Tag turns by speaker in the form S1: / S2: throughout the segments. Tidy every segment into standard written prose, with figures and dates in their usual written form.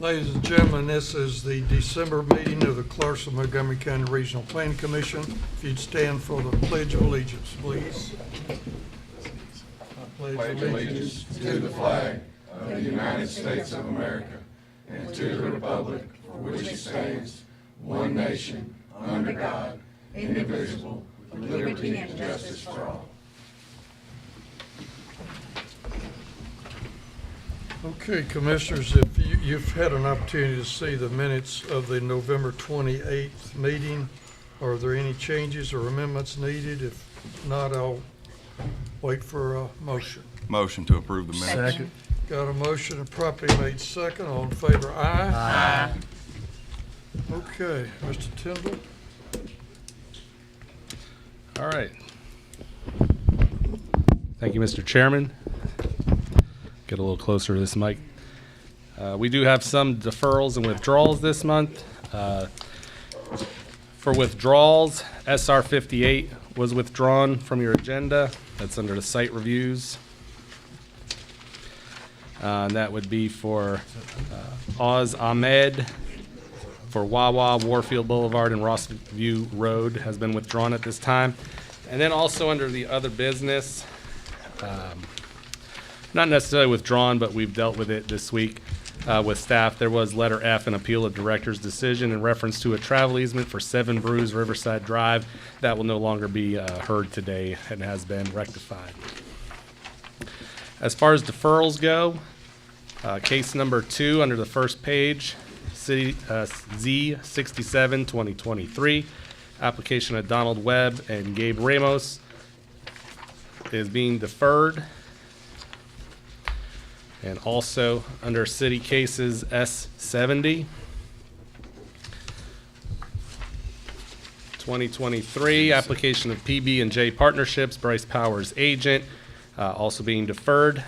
S1: Ladies and gentlemen, this is the December meeting of the Clarkson Montgomery County Regional Planning Commission. If you'd stand for the Pledge of Allegiance, please. I
S2: pledge allegiance to the flag of the United States of America and to the republic for which it stands, one nation, under God, indivisible, with liberty and justice for all.
S1: Okay, Commissioners, if you've had an opportunity to see the minutes of the November 28th meeting, are there any changes or amendments needed? If not, I'll wait for a motion.
S3: Motion to approve the minutes.
S4: Second.
S1: Got a motion and properly made second. All in favor, aye?
S4: Aye.
S1: Okay, Mr. Tyndall.
S4: All right. Thank you, Mr. Chairman. Get a little closer to this mic. We do have some deferrals and withdrawals this month. For withdrawals, SR 58 was withdrawn from your agenda. That's under the site reviews. And that would be for Oz Ahmed for Wawa, Warfield Boulevard, and Rossview Road has been withdrawn at this time. And then also under the other business, not necessarily withdrawn, but we've dealt with it this week with staff. There was letter F, an appeal of director's decision in reference to a travel easement for 7 Brews Riverside Drive. That will no longer be heard today and has been rectified. As far as deferrals go, case number 2 under the first page, City Z67 2023, application of Donald Webb and Gabe Ramos is being deferred. And also under city cases S70 2023, application of PB&J Partnerships, Bryce Powers agent, also being deferred.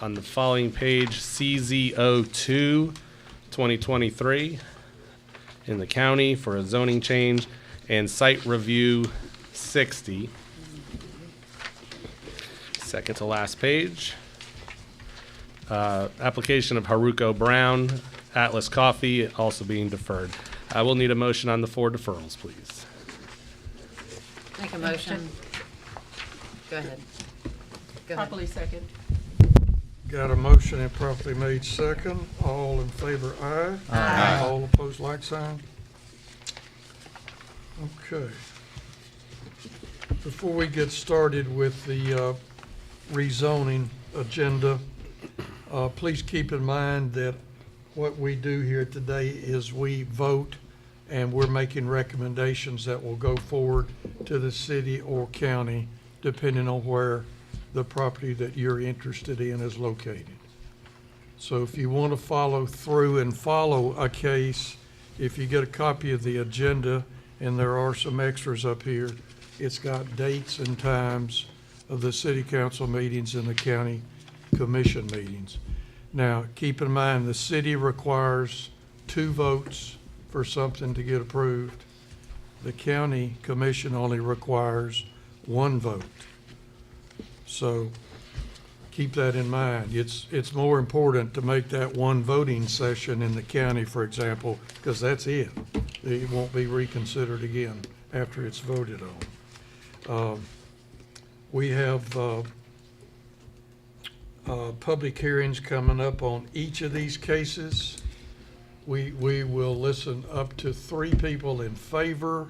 S4: On the following page, CZ02 2023 in the county for a zoning change, and site review 60. Second to last page. Application of Haruko Brown, Atlas Coffee, also being deferred. I will need a motion on the 4 deferrals, please.
S5: Make a motion. Go ahead. Go ahead.
S6: Properly second.
S1: Got a motion and properly made second. All in favor, aye?
S5: Aye.
S1: All opposed, like sign? Okay. Before we get started with the rezoning agenda, please keep in mind that what we do here today is we vote and we're making recommendations that will go forward to the city or county depending on where the property that you're interested in is located. So if you want to follow through and follow a case, if you get a copy of the agenda, and there are some extras up here, it's got dates and times of the city council meetings and the county commission meetings. Now, keep in mind, the city requires 2 votes for something to get approved. The county commission only requires 1 vote. So keep that in mind. It's more important to make that 1 voting session in the county, for example, because that's it. It won't be reconsidered again after it's voted on. We have public hearings coming up on each of these cases. We will listen up to 3 people in favor,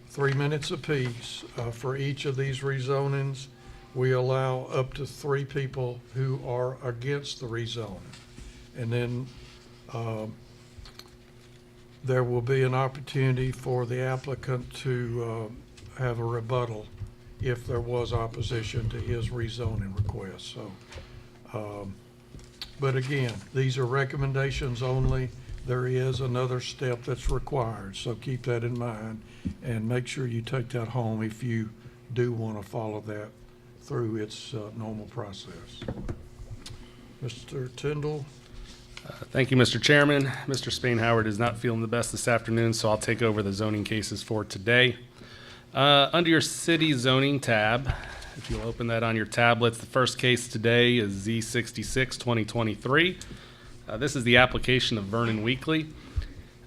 S1: 3 minutes apiece for each of these rezonings. We allow up to 3 people who are against the rezoning. And then there will be an opportunity for the applicant to have a rebuttal if there was opposition to his rezoning request. So, but again, these are recommendations only. There is another step that's required, so keep that in mind and make sure you take that home if you do want to follow that through its normal process. Mr. Tyndall.
S4: Thank you, Mr. Chairman. Mr. Spain-Howard is not feeling the best this afternoon, so I'll take over the zoning cases for today. Under your city zoning tab, if you'll open that on your tablets, the first case today is Z66 2023. This is the application of Vernon Weekly.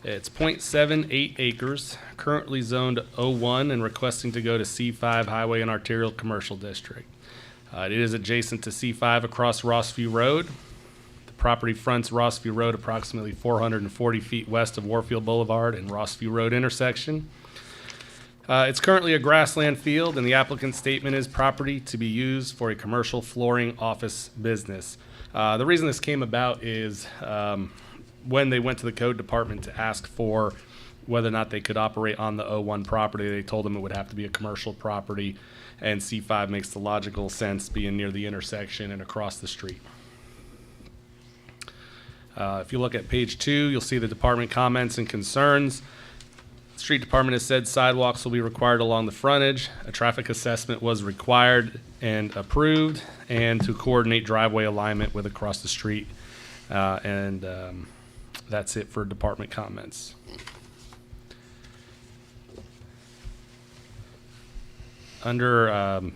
S4: It's .78 acres, currently zoned O1 and requesting to go to C5 Highway and Arterial Commercial District. It is adjacent to C5 across Rossview Road. The property fronts Rossview Road approximately 440 feet west of Warfield Boulevard and Rossview Road intersection. It's currently a grassland field, and the applicant's statement is property to be used for a commercial flooring office business. The reason this came about is when they went to the code department to ask for whether or not they could operate on the O1 property, they told them it would have to be a commercial property, and C5 makes the logical sense being near the intersection and across the street. If you look at page 2, you'll see the department comments and concerns. The street department has said sidewalks will be required along the frontage. A traffic assessment was required and approved, and to coordinate driveway alignment with across the street. That's it for department comments. Under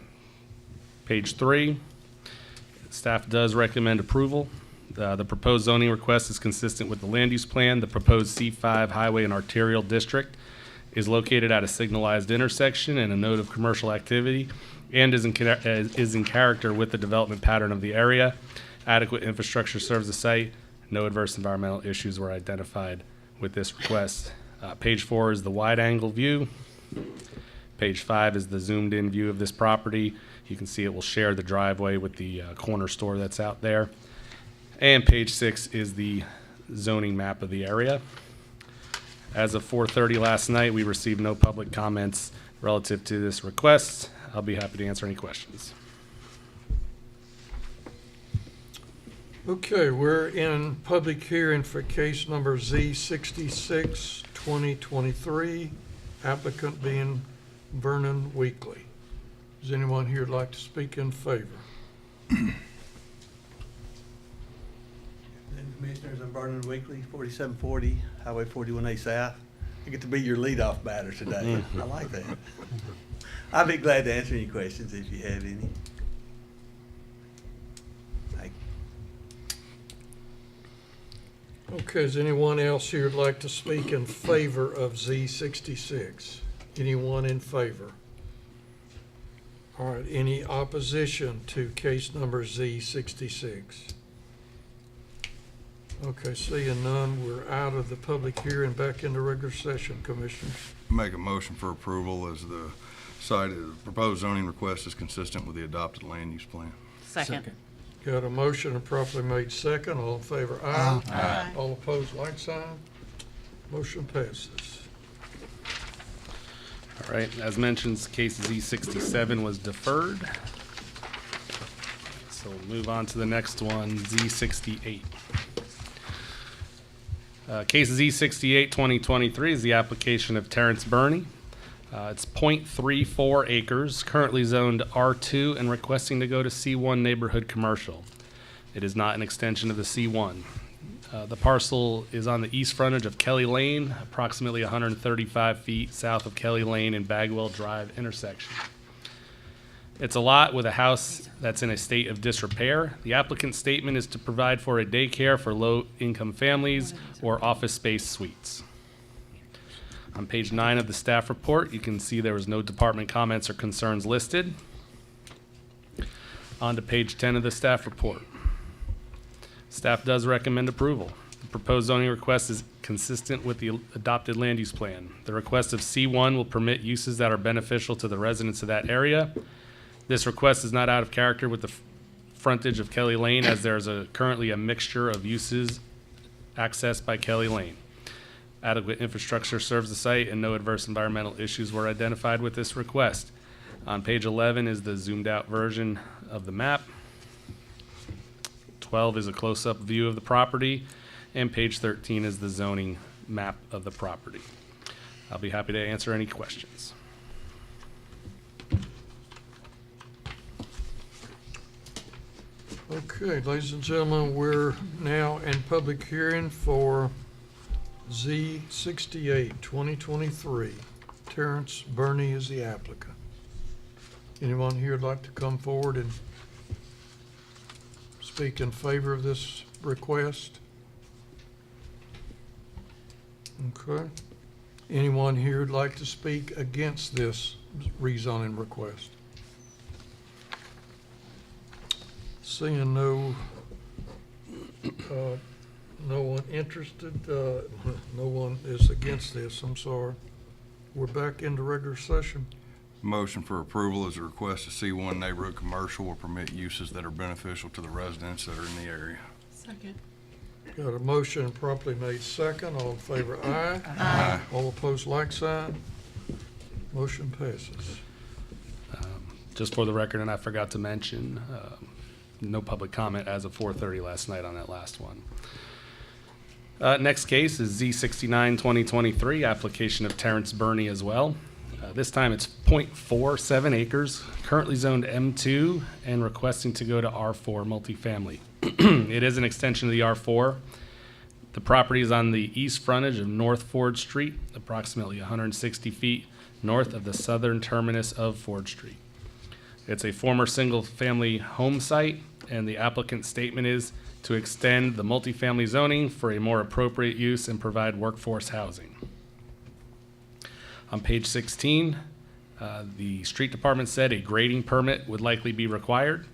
S4: page 3, staff does recommend approval. The proposed zoning request is consistent with the land use plan. The proposed C5 Highway and Arterial District is located at a signalized intersection and a node of commercial activity, and is in character with the development pattern of the area. Adequate infrastructure serves the site. No adverse environmental issues were identified with this request. Page 4 is the wide-angle view. Page 5 is the zoomed-in view of this property. You can see it will share the driveway with the corner store that's out there. And page 6 is the zoning map of the area. As of 4:30 last night, we received no public comments relative to this request. I'll be happy to answer any questions.
S1: Okay, we're in public hearing for case number Z66, 2023, applicant being Vernon Weekly. Is anyone here who'd like to speak in favor?
S6: Commissioners, I'm Vernon Weekly, 4740 Highway 41A South. I get to be your leadoff batter today. I like that. I'll be glad to answer any questions if you have any. Thank you.
S1: Okay, is anyone else here who'd like to speak in favor of Z66? Anyone in favor? All right, any opposition to case number Z66? Okay, seeing none, we're out of the public hearing, back into regular session, Commissioners.
S3: Make a motion for approval as the proposed zoning request is consistent with the adopted land use plan.
S5: Second.
S1: Got a motion and properly made second. All in favor, aye.
S5: Aye.
S1: All opposed, like sign. Motion passes.
S4: All right, as mentioned, case Z67 was deferred. So we'll move on to the next one, Z68. Case Z68 2023 is the application of Terrence Burney. It's .34 acres, currently zoned R2 and requesting to go to C1 neighborhood commercial. It is not an extension of the C1. The parcel is on the east frontage of Kelly Lane, approximately 135 feet south of Kelly Lane and Bagwell Drive intersection. It's a lot with a house that's in a state of disrepair. The applicant's statement is to provide for a daycare for low-income families or office space suites. On page 9 of the staff report, you can see there was no department comments or concerns listed. On to page 10 of the staff report. Staff does recommend approval. The proposed zoning request is consistent with the adopted land use plan. The request of C1 will permit uses that are beneficial to the residents of that area. This request is not out of character with the frontage of Kelly Lane, as there is currently a mixture of uses accessed by Kelly Lane. Adequate infrastructure serves the site, and no adverse environmental issues were identified with this request. On page 11 is the zoomed out version of the map. 12 is a close-up view of the property, and page 13 is the zoning map of the property. I'll be happy to answer any questions.
S1: Okay, ladies and gentlemen, we're now in public hearing for Z68, 2023. Terrence Burney is the applicant. Anyone here would like to come forward and speak in favor of this request? Okay. Anyone here who'd like to speak against this rezoning request? Seeing no one interested, no one is against this, I'm sorry. We're back into regular session.
S3: Motion for approval is a request to C1 neighborhood commercial will permit uses that are beneficial to the residents that are in the area.
S5: Second.
S1: Got a motion properly made second. All in favor, aye.
S3: Aye.
S1: All opposed, like sign. Motion passes.
S4: Just for the record, and I forgot to mention, no public comment as of 4:30 last night on that last one. Next case is Z69 2023, application of Terrence Burney as well. This time it's 0.47 acres, currently zoned M2 and requesting to go to R4 multifamily. It is an extension of the R4. The property is on the east frontage of North Ford Street, approximately 160 feet north of the southern terminus of Ford Street. It's a former single-family home site, and the applicant's statement is to extend the multifamily zoning for a more appropriate use and provide workforce housing. On page 16, the street department said a grading permit would likely be required,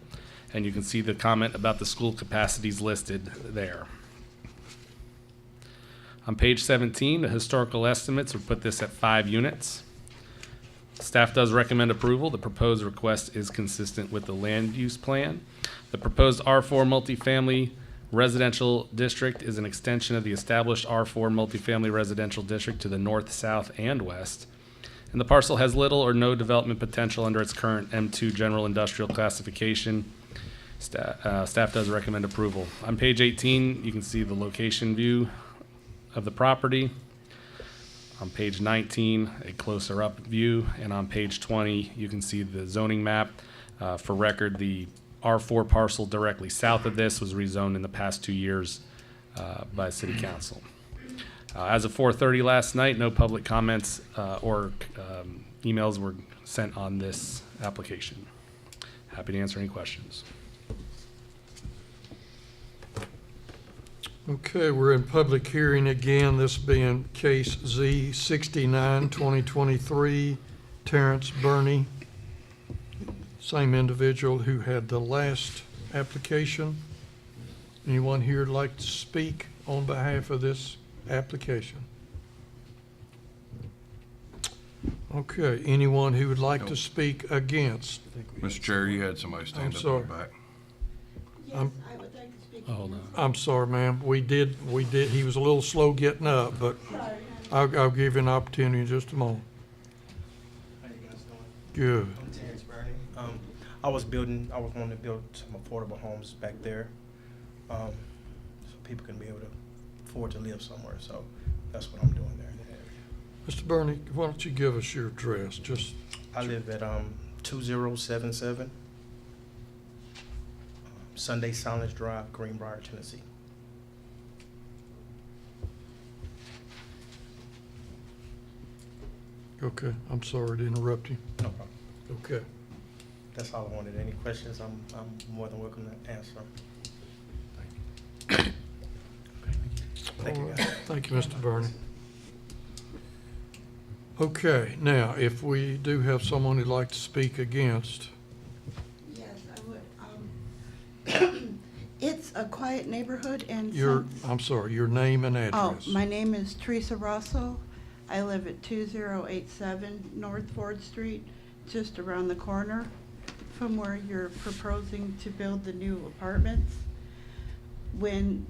S4: and you can see the comment about the school capacities listed there. On page 17, the historical estimates would put this at 5 units. Staff does recommend approval. The proposed request is consistent with the land use plan. The proposed R4 multifamily residential district is an extension of the established R4 multifamily residential district to the north, south, and west. And the parcel has little or no development potential under its current M2 general industrial classification. Staff does recommend approval. On page 18, you can see the location view of the property. On page 19, a closer up view. And on page 20, you can see the zoning map. For record, the R4 parcel directly south of this was rezoned in the past 2 years by City Council. As of 4:30 last night, no public comments or emails were sent on this application. Happy to answer any questions.
S1: Okay, we're in public hearing again, this being case Z69 2023, Terrence Burney, same individual who had the last application. Anyone here would like to speak on behalf of this application? Okay, anyone who would like to speak against?
S3: Mr. Chair, you had somebody stand up in
S1: sorry.
S3: the back.
S7: Yes, I would like to speak.
S4: Oh, hold on.
S1: I'm sorry, ma'am, we did, he was a little slow getting up, but I'll give you an opportunity in just a moment.
S8: How you guys doing?
S1: Good.
S8: I'm Terrence Burney. I was wanting to build some affordable homes back there, so people can be able to afford to live somewhere. So that's what I'm doing there in the area.
S1: Mr. Burney, why don't you give us your address, just,
S8: I live at 2077 Sunday Silence Drive, Greenbrier, Tennessee.
S1: okay, I'm sorry to interrupt you.
S8: No problem.
S1: Okay.
S8: That's all I wanted. Any questions? I'm more than welcome to answer. Thank you,
S1: All right.
S8: guys.
S1: Thank you, Mr. Burney. Okay, now, if we do have someone who'd like to speak against,
S7: Yes, I would. It's a quiet neighborhood and.
S1: I'm sorry, your name and
S7: Oh,
S1: address.
S7: my name is Teresa Russell. I live at 2087 North Ford Street, just around the corner from where you're proposing to build the new apartments. When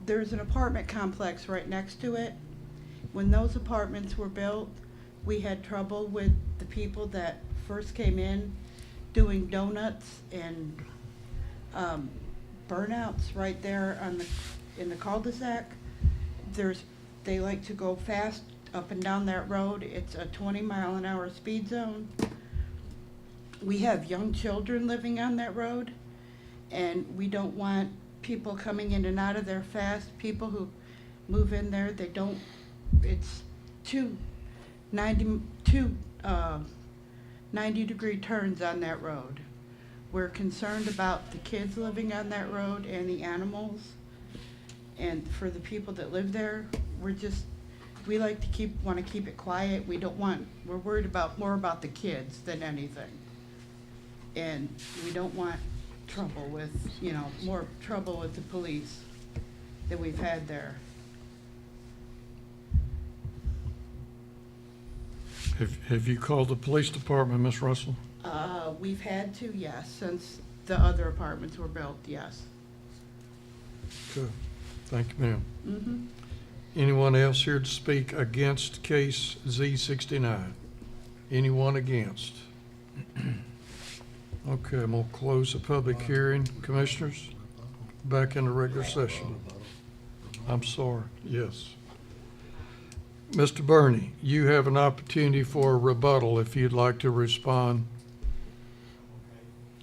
S7: there's an apartment complex right next to it. When those apartments were built, we had trouble with the people that first came in doing donuts and burnouts right there in the cul-de-sac. They like to go fast up and down that road. It's a 20-mile-an-hour speed zone. We have young children living on that road, and we don't want people coming in and out of there fast. People who move in there, it's 90-degree turns on that road. We're concerned about the kids living on that road and the animals. And for the people that live there, we like to want to keep it quiet. We're worried more about the kids than anything. And we don't want trouble with, more trouble with the police that we've had there.
S1: Have you called the police department, Ms. Russell?
S7: We've had to, yes, since the other apartments were built, yes.
S1: Good. Thank you, ma'am.
S7: Mm-hmm.
S1: Anyone else here to speak against case Z69? Anyone against? Okay, I'm gonna close the public hearing. Commissioners, back in the regular session. I'm sorry, yes. Mr. Burney, you have an opportunity for a rebuttal if you'd like to respond.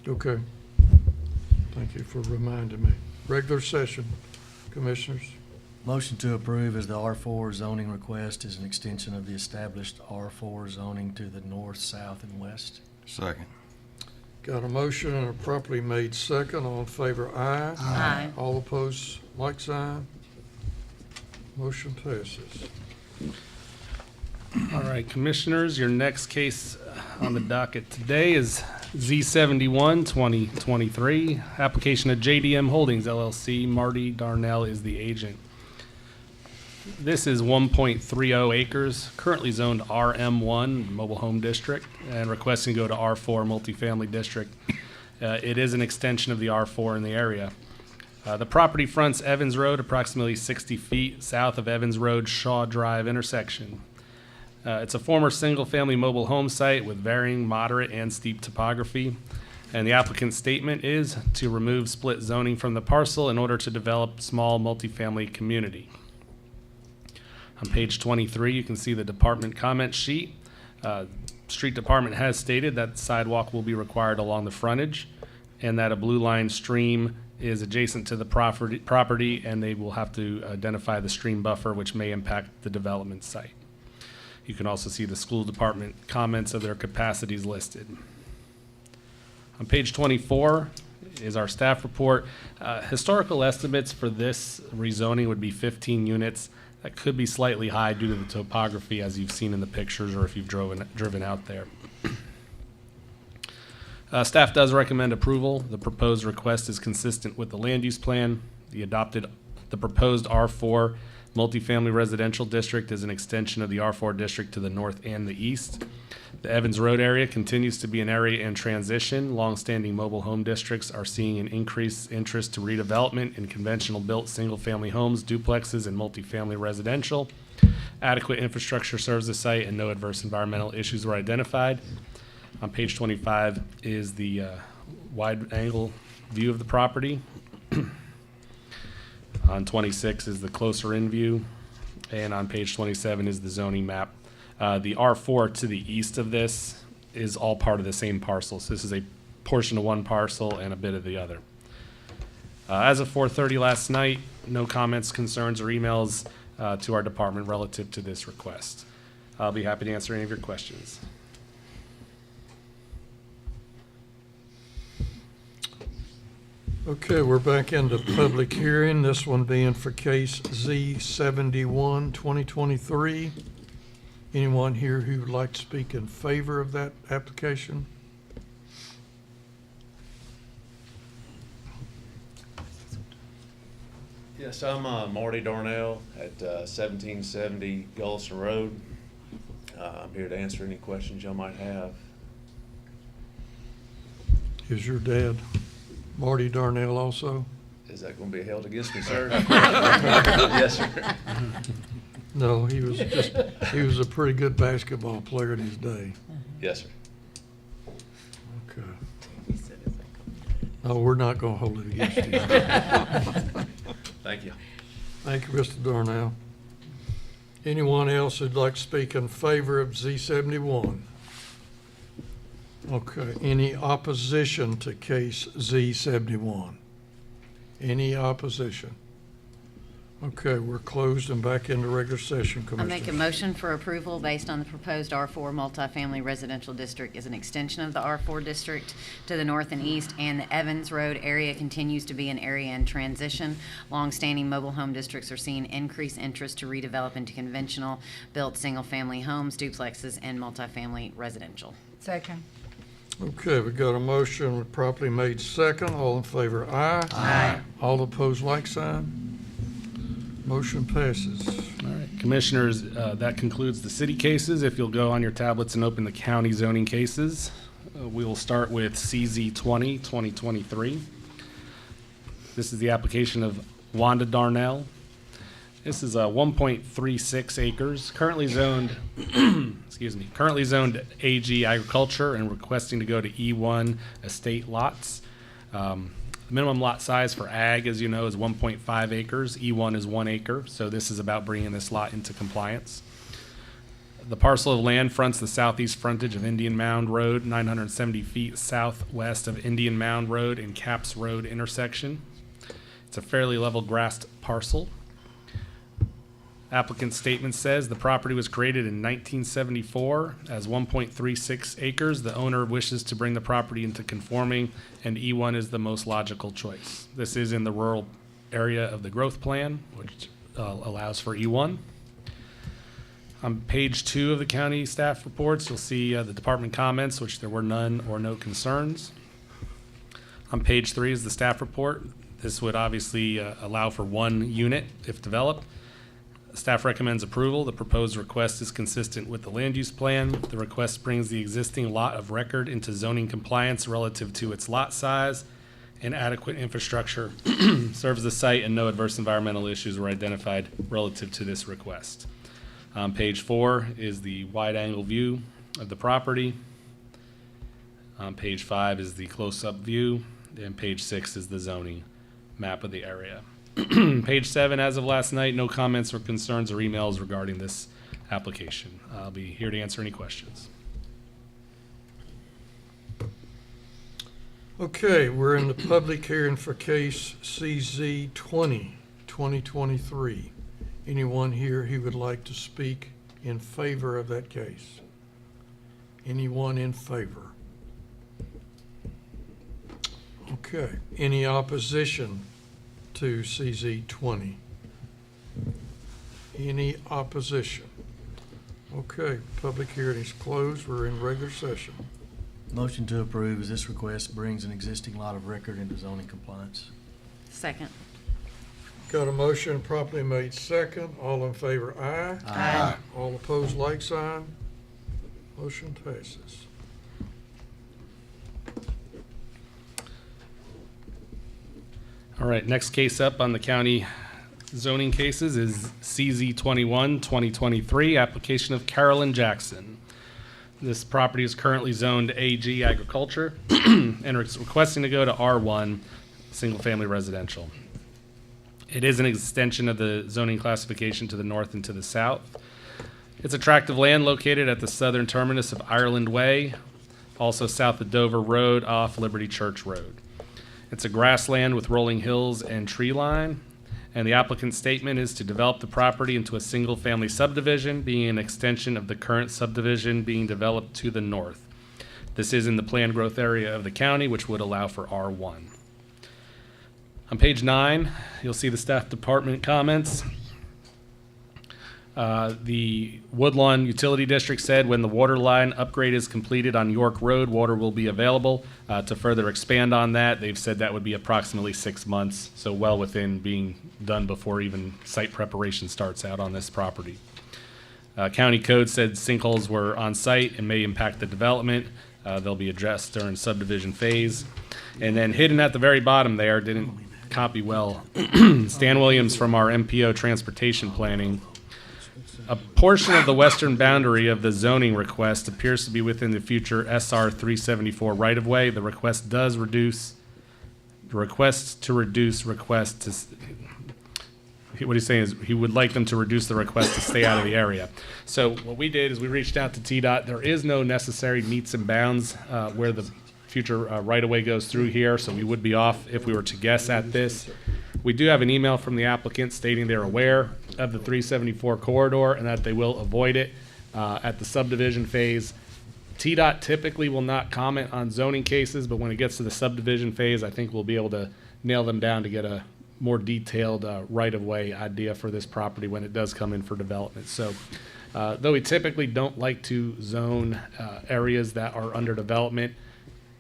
S1: Okay. Thank you for reminding me. Regular session, Commissioners.
S9: Motion to approve as the R4 zoning request is an extension of the established R4 zoning to the north, south, and west.
S3: Second.
S1: Got a motion and a properly made second. All in favor, aye.
S5: Aye.
S1: All opposed, like sign. Motion passes.
S4: All right, Commissioners, your next case on the docket today is Z71 2023, application of JDM Holdings LLC. Marty Darnell is the agent. This is 1.30 acres, currently zoned RM1 Mobile Home District, and requesting to go to R4 Multifamily District. It is an extension of the R4 in the area. The property fronts Evans Road, approximately 60 feet south of Evans Road Shaw Drive intersection. It's a former single-family mobile home site with varying moderate and steep topography. And the applicant's statement is to remove split zoning from the parcel in order to develop small multifamily community. On page 23, you can see the department comment sheet. Street Department has stated that sidewalk will be required along the frontage and that a blue line stream is adjacent to the property, and they will have to identify the stream buffer, which may impact the development site. You can also see the school department comments of their capacities listed. On page 24 is our staff report. Historical estimates for this rezoning would be 15 units. That could be slightly high due to the topography, as you've seen in the pictures or if you've driven out there. Staff does recommend approval. The proposed request is consistent with the land use plan. The proposed R4 multifamily residential district is an extension of the R4 district to the north and the east. The Evans Road area continues to be an area in transition. Longstanding mobile home districts are seeing an increased interest to redevelopment in conventional built single-family homes, duplexes, and multifamily residential. Adequate infrastructure serves the site and no adverse environmental issues were identified. On page 25 is the wide angle view of the property. On 26 is the closer in view, and on page 27 is the zoning map. The R4 to the east of this is all part of the same parcel, so this is a portion of one parcel and a bit of the other. As of 4:30 last night, no comments, concerns, or emails to our department relative to this request. I'll be happy to answer any of your questions.
S1: Okay, we're back into public hearing, this one being for case Z71 2023. Anyone here who would like to speak in favor of that application?
S10: Yes, I'm Marty Darnell at 1770 Gullison Road. I'm here to answer any questions y'all might have.
S1: Is your dad Marty Darnell also?
S10: Is that going to be held against me, sir? Yes, sir.
S1: No, he was a pretty good basketball player in his day.
S10: Yes, sir.
S1: Okay. No, we're not gonna hold it against you.
S10: Thank you.
S1: Thank you, Mr. Darnell. Anyone else who'd like to speak in favor of Z71? Okay, any opposition to case Z71? Any opposition? Okay, we're closed and back into regular session,
S5: I
S1: Commissioner.
S5: make a motion for approval based on the proposed R4 multifamily residential district as an extension of the R4 district to the north and east, and the Evans Road area continues to be an area in transition. Longstanding mobile home districts are seeing increased interest to redevelop into conventional built single-family homes, duplexes, and multifamily residential.
S2: Second.
S1: Okay, we got a motion properly made second. All in favor, aye.
S5: Aye.
S1: All opposed, like sign. Motion passes.
S4: All right, Commissioners, that concludes the city cases. If you'll go on your tablets and open the county zoning cases, we will start with CZ 2023. This is the application of Wanda Darnell. This is 1.36 acres, currently zoned, currently zoned AG agriculture and requesting to go to E1 estate lots. The minimum lot size for ag, as you know, is 1.5 acres. E1 is 1 acre, so this is about bringing this lot into compliance. The parcel of land fronts the southeast frontage of Indian Mound Road, 970 feet southwest of Indian Mound Road and Caps Road intersection. It's a fairly level grassed parcel. Applicant's statement says the property was created in 1974 as 1.36 acres. The owner wishes to bring the property into conforming, and E1 is the most logical choice. This is in the rural area of the growth plan, which allows for E1. On page 2 of the county staff reports, you'll see the department comments, which there were none or no concerns. On page 3 is the staff report. This would obviously allow for 1 unit if developed. Staff recommends approval. The proposed request is consistent with the land use plan. The request brings the existing lot of record into zoning compliance relative to its lot size and adequate infrastructure serves the site, and no adverse environmental issues were identified relative to this request. Page 4 is the wide angle view of the property. Page 5 is the close-up view, and page 6 is the zoning map of the area. Page 7, as of last night, no comments or concerns or emails regarding this application. I'll be here to answer any questions.
S1: Okay, we're in the public hearing for case CZ 2023. Anyone here who would like to speak in favor of that case? Anyone in favor? Okay, any opposition to CZ 20? Any opposition? Okay, public hearing is closed. We're in regular session.
S9: Motion to approve as this request brings an existing lot of record into zoning compliance.
S5: Second.
S1: Got a motion properly made second. All in favor, aye.
S5: Aye.
S1: All opposed, like sign. Motion passes.
S4: All right, next case up on the county zoning cases is CZ 21-2023, application of Carolyn Jackson. This property is currently zoned AG agriculture and it's requesting to go to R1, single-family residential. It is an extension of the zoning classification to the north and to the south. It's a tract of land located at the southern terminus of Ireland Way, also south of Dover Road off Liberty Church Road. It's a grassland with rolling hills and tree line, and the applicant's statement is to develop the property into a single-family subdivision, being an extension of the current subdivision being developed to the north. This is in the planned growth area of the county, which would allow for R1. On page 9, you'll see the staff department comments. The Woodlawn Utility District said when the water line upgrade is completed on York Road, water will be available. To further expand on that, they've said that would be approximately 6 months, so well within being done before even site preparation starts out on this property. County code said sinkholes were on site and may impact the development. They'll be addressed during subdivision phase. And then hidden at the very bottom there, didn't copy well, Stan Williams from our MPO Transportation Planning. A portion of the western boundary of the zoning request appears to be within the future SR 374 right-of-way. The request does reduce, what he's saying is he would like them to reduce the request to stay out of the area. So what we did is we reached out to TDOT. There is no necessary meets and bounds where the future right-of-way goes through here, so we would be off if we were to guess at this. We do have an email from the applicant stating they're aware of the 374 corridor and that they will avoid it at the subdivision phase. TDOT typically will not comment on zoning cases, but when it gets to the subdivision phase, I think we'll be able to nail them down to get a more detailed right-of-way idea for this property when it does come in for development. So though we typically don't like to zone areas that are under development,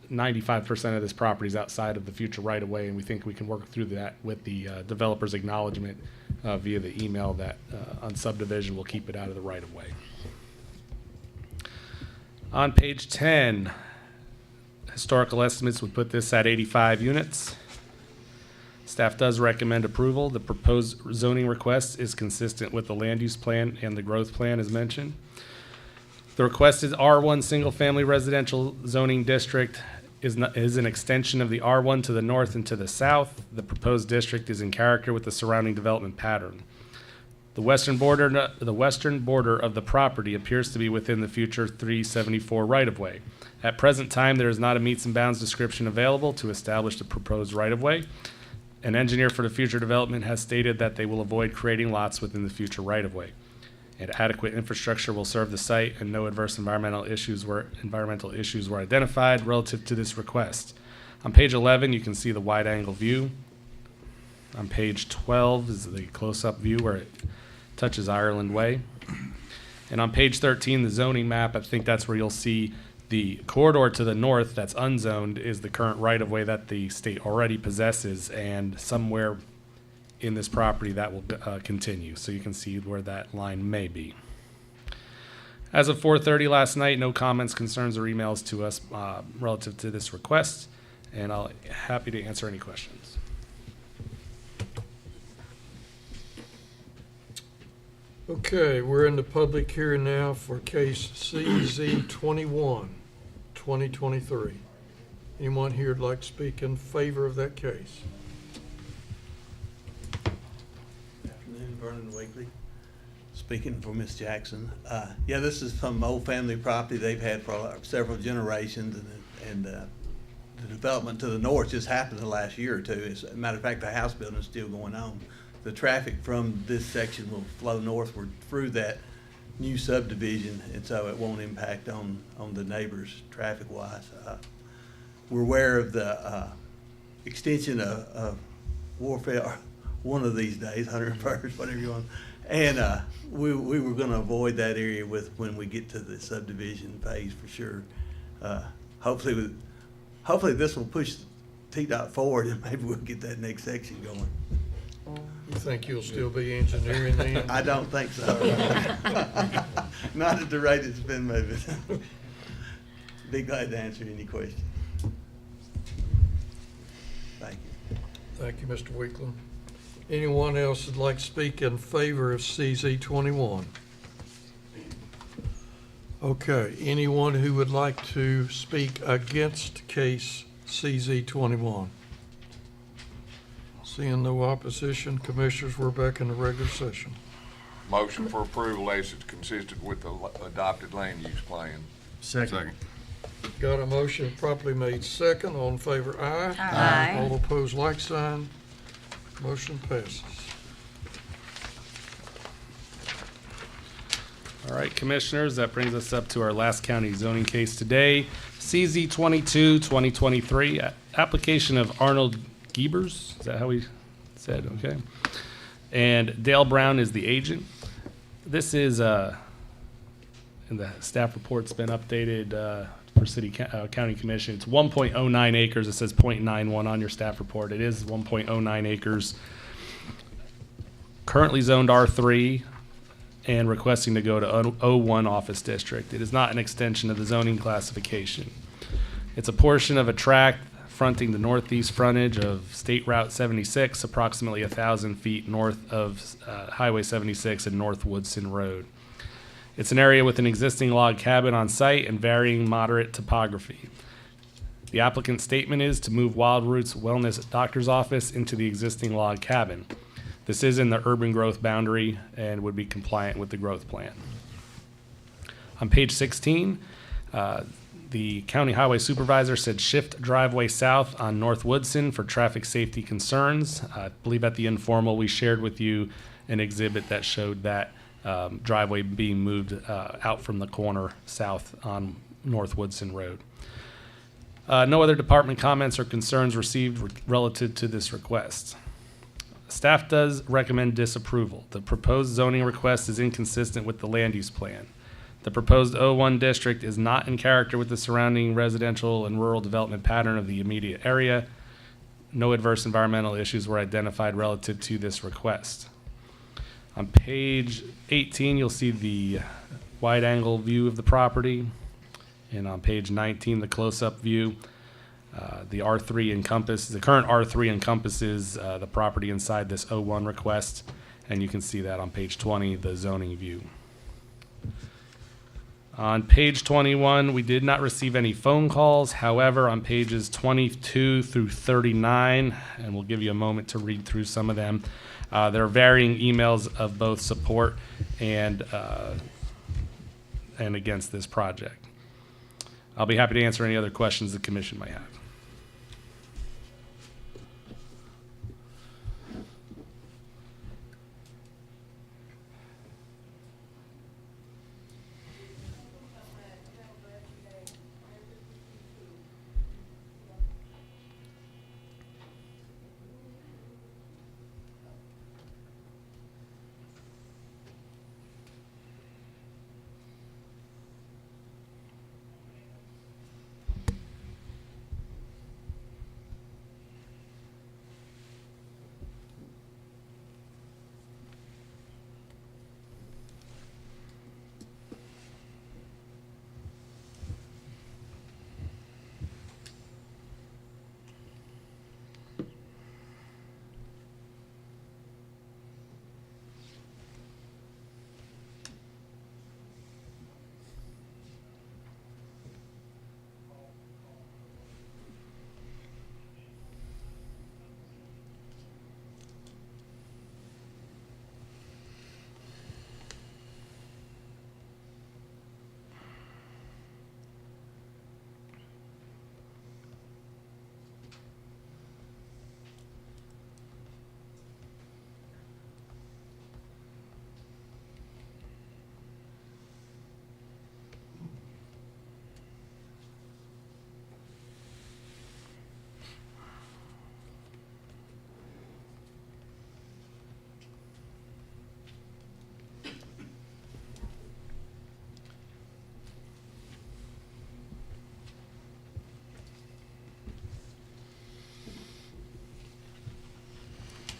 S4: 95% of this property is outside of the future right-of-way, and we think we can work through that with the developer's acknowledgement via the email that on subdivision we'll keep it out of the right-of-way. On page 10, historical estimates would put this at 85 units. Staff does recommend approval. The proposed zoning request is consistent with the land use plan and the growth plan as mentioned. The requested R1 single-family residential zoning district is an extension of the R1 to the north and to the south. The proposed district is in character with the surrounding development pattern. The western border of the property appears to be within the future 374 right-of-way. At present time, there is not a meets and bounds description available to establish the proposed right-of-way. An engineer for the future development has stated that they will avoid creating lots within the future right-of-way. And adequate infrastructure will serve the site, and no adverse environmental issues were identified relative to this request. On page 11, you can see the wide-angle view. On page 12 is the close-up view where it touches Ireland Way. And on page 13, the zoning map, I think that's where you'll see the corridor to the north that's unzoned is the current right-of-way that the state already possesses, and somewhere in this property that will continue. So you can see where that line may be. As of 4:30 last night, no comments, concerns, or emails to us relative to this request, and I'll be happy to answer any questions.
S1: Okay, we're in the public hearing now for case CZ 21, 2023. Anyone here would like to speak in favor of that case?
S6: Afternoon, Vernon Wakely, speaking for Miss Jackson. Yeah, this is some old family property they've had for several generations, and the development to the north just happened the last year or two. As a matter of fact, the house building is still going on. The traffic from this section will flow northward through that new subdivision, and so it won't impact on the neighbors traffic-wise. We're aware of the extension of warfare one of these days, 101st, whatever you want. And we were going to avoid that area when we get to the subdivision phase for sure. Hopefully this will push TDOT forward, and maybe we'll get that next section going.
S1: You think you'll still be engineering then?
S6: I don't think so. Not at the rate it's been moving. Be glad to answer any questions. Thank you.
S1: Thank you, Mr. Weakland. Anyone else would like to speak in favor of CZ 21? Okay, anyone who would like to speak against case CZ 21? Seeing no opposition, commissioners, we're back in the regular session.
S2: Motion for approval as it's consistent with the adopted land use plan.
S9: Second.
S1: Got a motion properly made second. All in favor, aye.
S5: Aye.
S1: All opposed, like sign. Motion passes.
S4: All right, commissioners, that brings us up to our last county zoning case today, CZ 22, 2023, application of Arnold Giebers, is that how we said? Okay. And Dale Brown is the agent. This is, and the staff report's been updated for County Commission. It's 1.09 acres. It says 0.91 on your staff report. It is 1.09 acres. Currently zoned R3 and requesting to go to O1 office district. It is not an extension of the zoning classification. It's a portion of a tract fronting the northeast frontage of State Route 76, approximately 1,000 feet north of Highway 76 and North Woodson Road. It's an area with an existing log cabin on site and varying moderate topography. The applicant's statement is to move Wild Roots Wellness Doctor's Office into the existing log cabin. This is in the urban growth boundary and would be compliant with the growth plan. On page 16, the The county highway supervisor said shift driveway south on North Woodson for traffic safety concerns. I believe at the informal, we shared with you an exhibit that showed that driveway being moved out from the corner south on North Woodson Road. No other department comments or concerns received relative to this request. Staff does recommend disapproval. The proposed zoning request is inconsistent with the land use plan. The proposed O1 district is not in character with the surrounding residential and rural development pattern of the immediate area. No adverse environmental issues were identified relative to this request. On page 18, you'll see the wide-angle view of the property. And on page 19, the close-up view. The current R3 encompasses the property inside this O1 request. And you can see that on page 20, the zoning view. On page 21, we did not receive any phone calls. However, on pages 22 through 39, and we'll give you a moment to read through some of them, there are varying emails of both support and against this project. I'll be happy to answer any other questions the commission might have.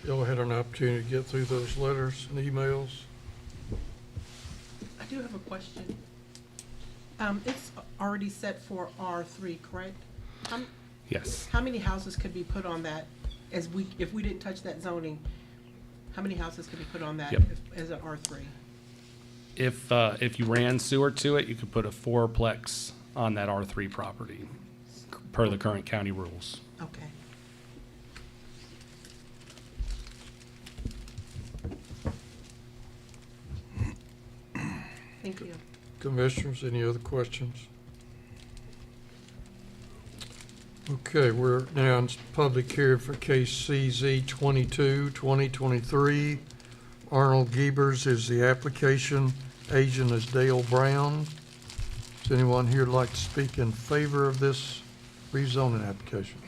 S1: Y'all had an opportunity to get through those letters and emails.
S11: I do have a question. It's already set for R3, correct?
S4: Yes.
S11: How many houses could be put on that if we didn't touch that zoning? How many houses could be put on that
S4: Yep.
S11: as an R3?
S4: If you ran sewer to it, you could put a fourplex on that R3 property per the current county rules.
S11: Okay. Thank you.
S1: Commissioners, any other questions? Okay, we're now in public hearing for case CZ 22-2023. Arnold Giebers is the application. Agent is Dale Brown. Does anyone here like to speak in favor of this rezoning application?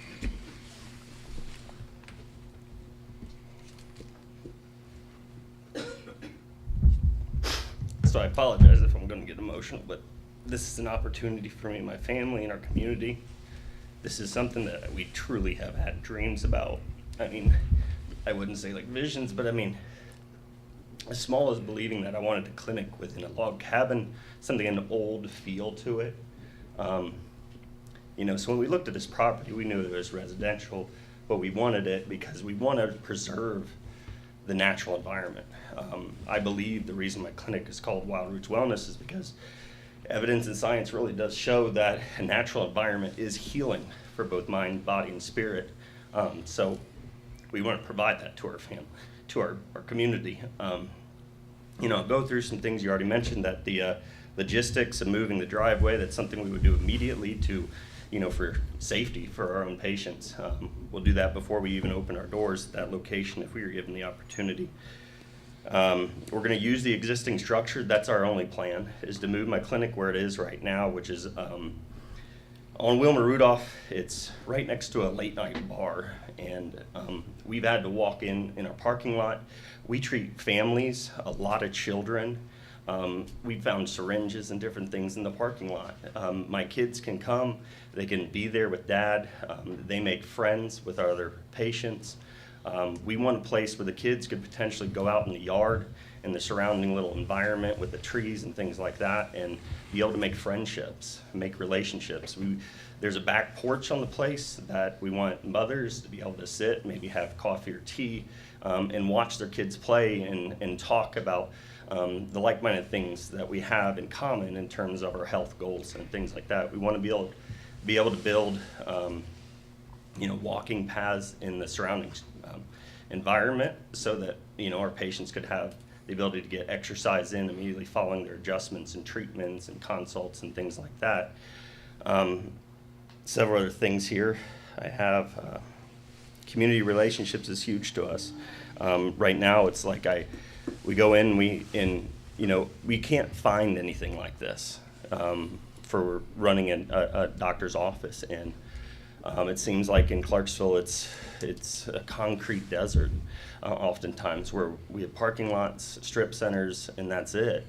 S12: So I apologize if I'm going to get emotional, but this is an opportunity for me and my family and our community. This is something that we truly have had dreams about. I mean, I wouldn't say like visions, but I mean, as small as believing that I wanted a clinic within a log cabin, something an old feel to it. You know, so when we looked at this property, we knew it was residential, but we wanted it because we want to preserve the natural environment. I believe the reason my clinic is called Wild Roots Wellness is because evidence and science really does show that a natural environment is healing for both mind, body, and spirit. So we want to provide that to our family, to our community. go through some things you already mentioned, that the logistics of moving the driveway, that's something we would do immediately to, for safety for our own patients. We'll do that before we even open our doors at that location if we were given the opportunity. We're going to use the existing structure. That's our only plan, is to move my clinic where it is right now, which is on Wilmer Rudolph. It's right next to a late night bar, and we've had to walk in our parking lot. We treat families, a lot of children. We found syringes and different things in the parking lot. My kids can come, they can be there with dad. They make friends with our other patients. We want a place where the kids could potentially go out in the yard and the surrounding little environment with the trees and things like that, and be able to make friendships, make relationships. There's a back porch on the place that we want mothers to be able to sit, maybe have coffee or tea, and watch their kids play and talk about the like-minded things that we have in common in terms of our health goals and things like that. We want to be able to build walking paths in the surrounding environment, so that our patients could have the ability to get exercise in immediately following their adjustments and treatments and consults and things like that. Several other things here. I have community relationships is huge to us. Right now, it's like we go in, we can't find anything like this for running a doctor's office, and it seems like in Clarksville it's a concrete desert oftentimes, where we have parking lots, strip centers, and that's it.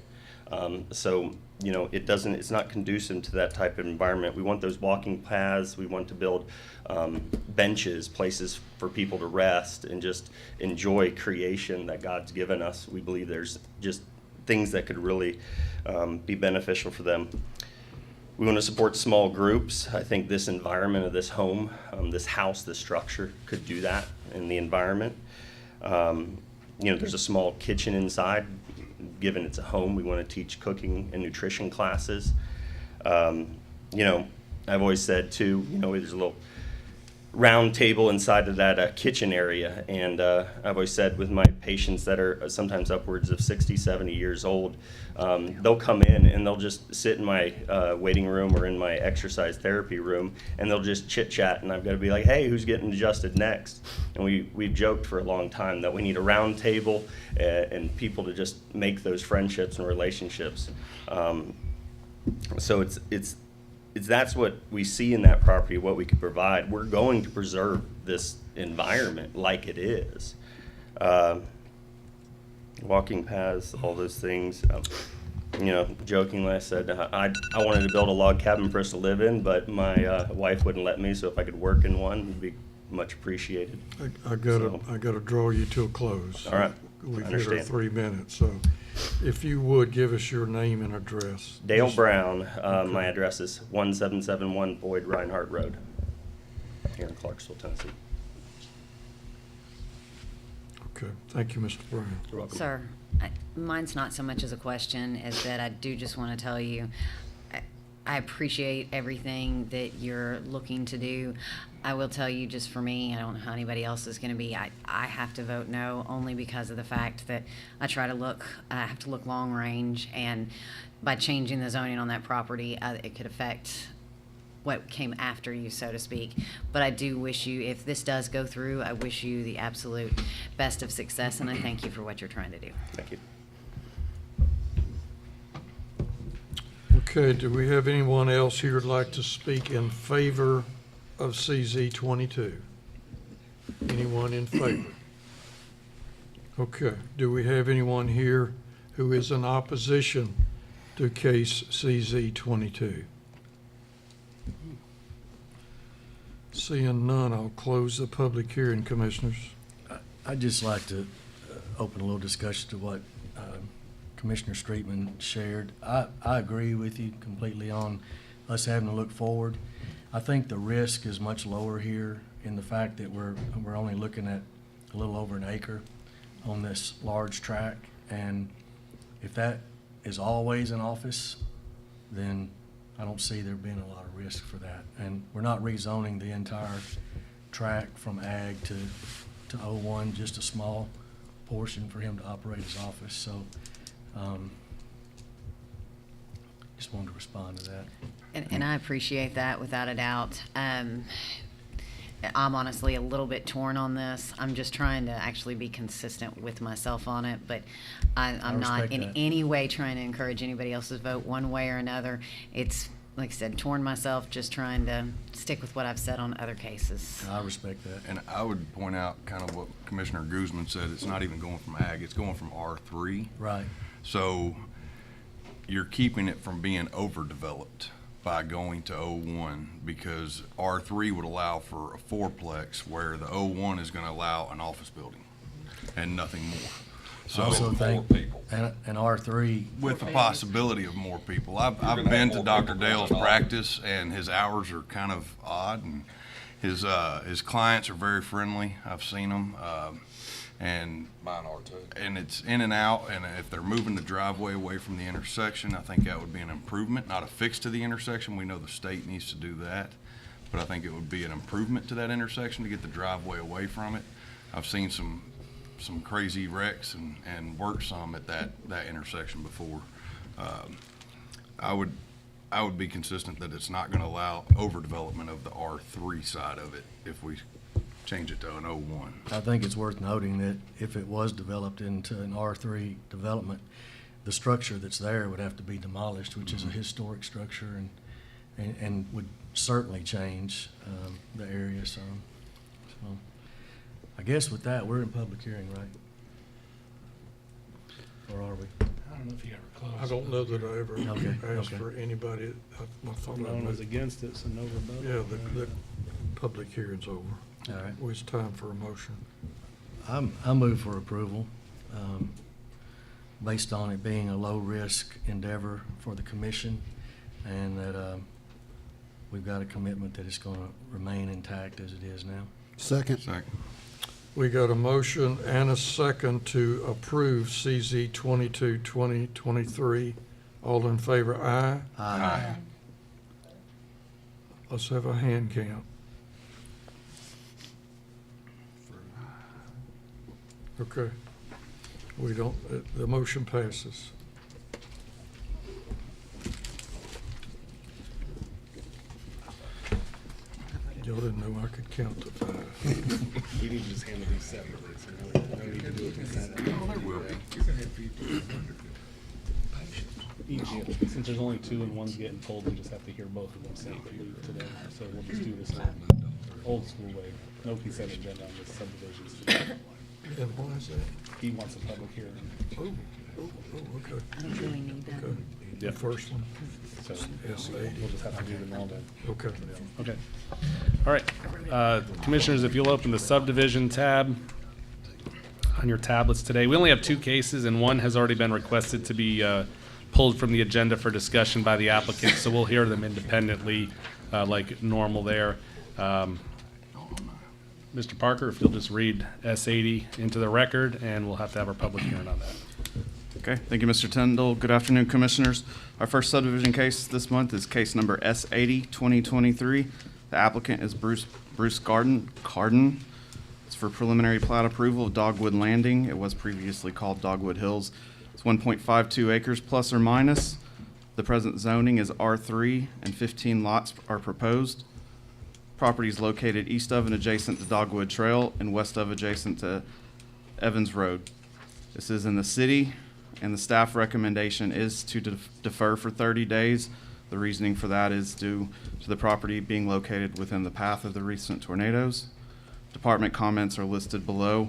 S12: So it's not conducive to that type of environment. We want those walking paths. We want to build benches, places for people to rest and just enjoy creation that God's given us. We believe there's just things that could really be beneficial for them. We want to support small groups. I think this environment of this home, this house, this structure could do that in the environment. There's a small kitchen inside. Given it's a home, we want to teach cooking and nutrition classes. I've always said too, there's a little round table inside of that kitchen area, and I've always said with my patients that are sometimes upwards of 60, 70 years old, they'll come in and they'll just sit in my waiting room or in my exercise therapy room, and they'll just chit chat, and I've got to be like, hey, who's getting adjusted next? And we've joked for a long time that we need a round table and people to just make those friendships and relationships. So it's that's what we see in that property, what we could provide. We're going to preserve this environment like it is. Walking paths, all those things. Jokingly, I said I wanted to build a log cabin for us to live in, but my wife wouldn't let me. So if I could work in one, it'd be much appreciated.
S1: I gotta draw you to a close.
S12: All right.
S1: We've hit our 3 minutes, so if you would give us your name and address.
S12: Dale Brown. My address is 1771 Boyd Reinhardt Road here in Clarksville, Tennessee.
S1: Okay, thank you, Mr. Brown.
S12: You're welcome.
S5: Sir, mine's not so much as a question as that I do just want to tell you, I appreciate everything that you're looking to do. I will tell you, just for me, I don't know how anybody else is going to be. I have to vote no, only because of the fact that I have to look long range, and by changing the zoning on that property, it could affect what came after you, so to speak. But I do wish you, if this does go through, I wish you the absolute best of success, and I thank you for what you're trying to do.
S12: Thank you.
S1: Okay, do we have anyone else here who'd like to speak in favor of CZ 22? Anyone in favor? Okay, do we have anyone here who is in opposition to case CZ 22? Seeing none, I'll close the public hearing, Commissioners.
S9: I'd just like to open a little discussion to what Commissioner Streetman shared. I agree with you completely on us having to look forward. I think the risk is much lower here in the fact that we're only looking at a little over an acre on this large tract, and if that is always in office, then I don't see there being a lot of risk for that. And we're not rezoning the entire tract from ag to O1, just a small portion for him to operate his office. So Just wanted to respond to that.
S5: And I appreciate that without a doubt. I'm honestly a little bit torn on this. I'm just trying to actually be consistent with myself on it, but I'm not
S9: respect
S5: in
S9: that.
S5: any way trying to encourage anybody else's vote one way or another. It's, like I said, torn myself, just trying to stick with what I've said on other cases.
S9: I respect that.
S3: And I would point out kind of what Commissioner Guzman said, it's not even going from ag, it's going from R3.
S9: Right.
S3: So you're keeping it from being overdeveloped by going to O1, because R3 would allow for a fourplex where the O1 is going to allow an office building and nothing more.
S9: I
S3: So
S9: also think, and R3,
S3: with the possibility of more people. I've been to Dr. Dale's practice, and his hours are kind of odd, and his clients are very friendly. I've seen them, and
S2: Mine are too.
S3: and it's in and out, and if they're moving the driveway away from the intersection, I think that would be an improvement, not a fix to the intersection. We know the state needs to do that, but I think it would be an improvement to that intersection to get the driveway away from it. I've seen some crazy wrecks and worked some at that intersection before. I would be consistent that it's not gonna allow overdevelopment of the R3 side of it if we change it to an O1.
S9: I think it's worth noting that if it was developed into an R3 development, the structure that's there would have to be demolished, which is a historic structure, and would certainly change the area some. So I guess with that, we're in public hearing, right? Or are we?
S1: I don't know if you ever closed. I don't know that I ever
S9: Okay,
S1: asked
S9: okay.
S1: for anybody. I thought I
S4: No one was
S1: moved.
S4: against it, so no rebuttal.
S1: Yeah, the public hearing's over.
S9: All right.
S1: Well, it's time for a motion.
S9: I move for approval, based on it being a low-risk endeavor for the commission, and that we've got a commitment that it's going to remain intact as it is now.
S2: Second.
S1: We got a motion and a second to approve CZ 22-2023. All in favor, aye.
S3: Aye.
S1: Let's have a hand count. Okay. We don't, the motion passes. Y'all didn't know I could count to 5.
S4: We need to just handle these separately, so no need to do a consent. Each, since there's only two and one's getting pulled, we just have to hear both of them say today. So we'll just do this old school way. No consent agenda on this subdivision.
S1: And why is that?
S4: He wants a public hearing.
S1: Oh, okay.
S5: I don't really need that.
S1: Okay. The
S4: Yep.
S1: first one,
S4: So
S1: S80.
S4: we'll just have to do them all then.
S1: Okay.
S4: Okay. All right. Commissioners, if you'll open the subdivision tab on your tablets today. We only have two cases, and one has already been requested to be pulled from the agenda for discussion by the applicant, so we'll hear them independently like normal there. Mr. Parker, if you'll just read S80 into the record, and we'll have to have our public hearing on that.
S13: Okay, thank you, Mr. Tyndall. Good afternoon, Commissioners. Our first subdivision case this month is case number S80, 2023. The applicant is Bruce Carden. It's for preliminary plat approval of Dogwood Landing. It was previously called Dogwood Hills. It's 1.52 acres plus or minus. The present zoning is R3, and 15 lots are proposed. Property is located east of and adjacent to Dogwood Trail and west of adjacent to Evans Road. This is in the city, and the staff recommendation is to defer for 30 days. The reasoning for that is due to the property being located within the path of the recent tornadoes. Department comments are listed below.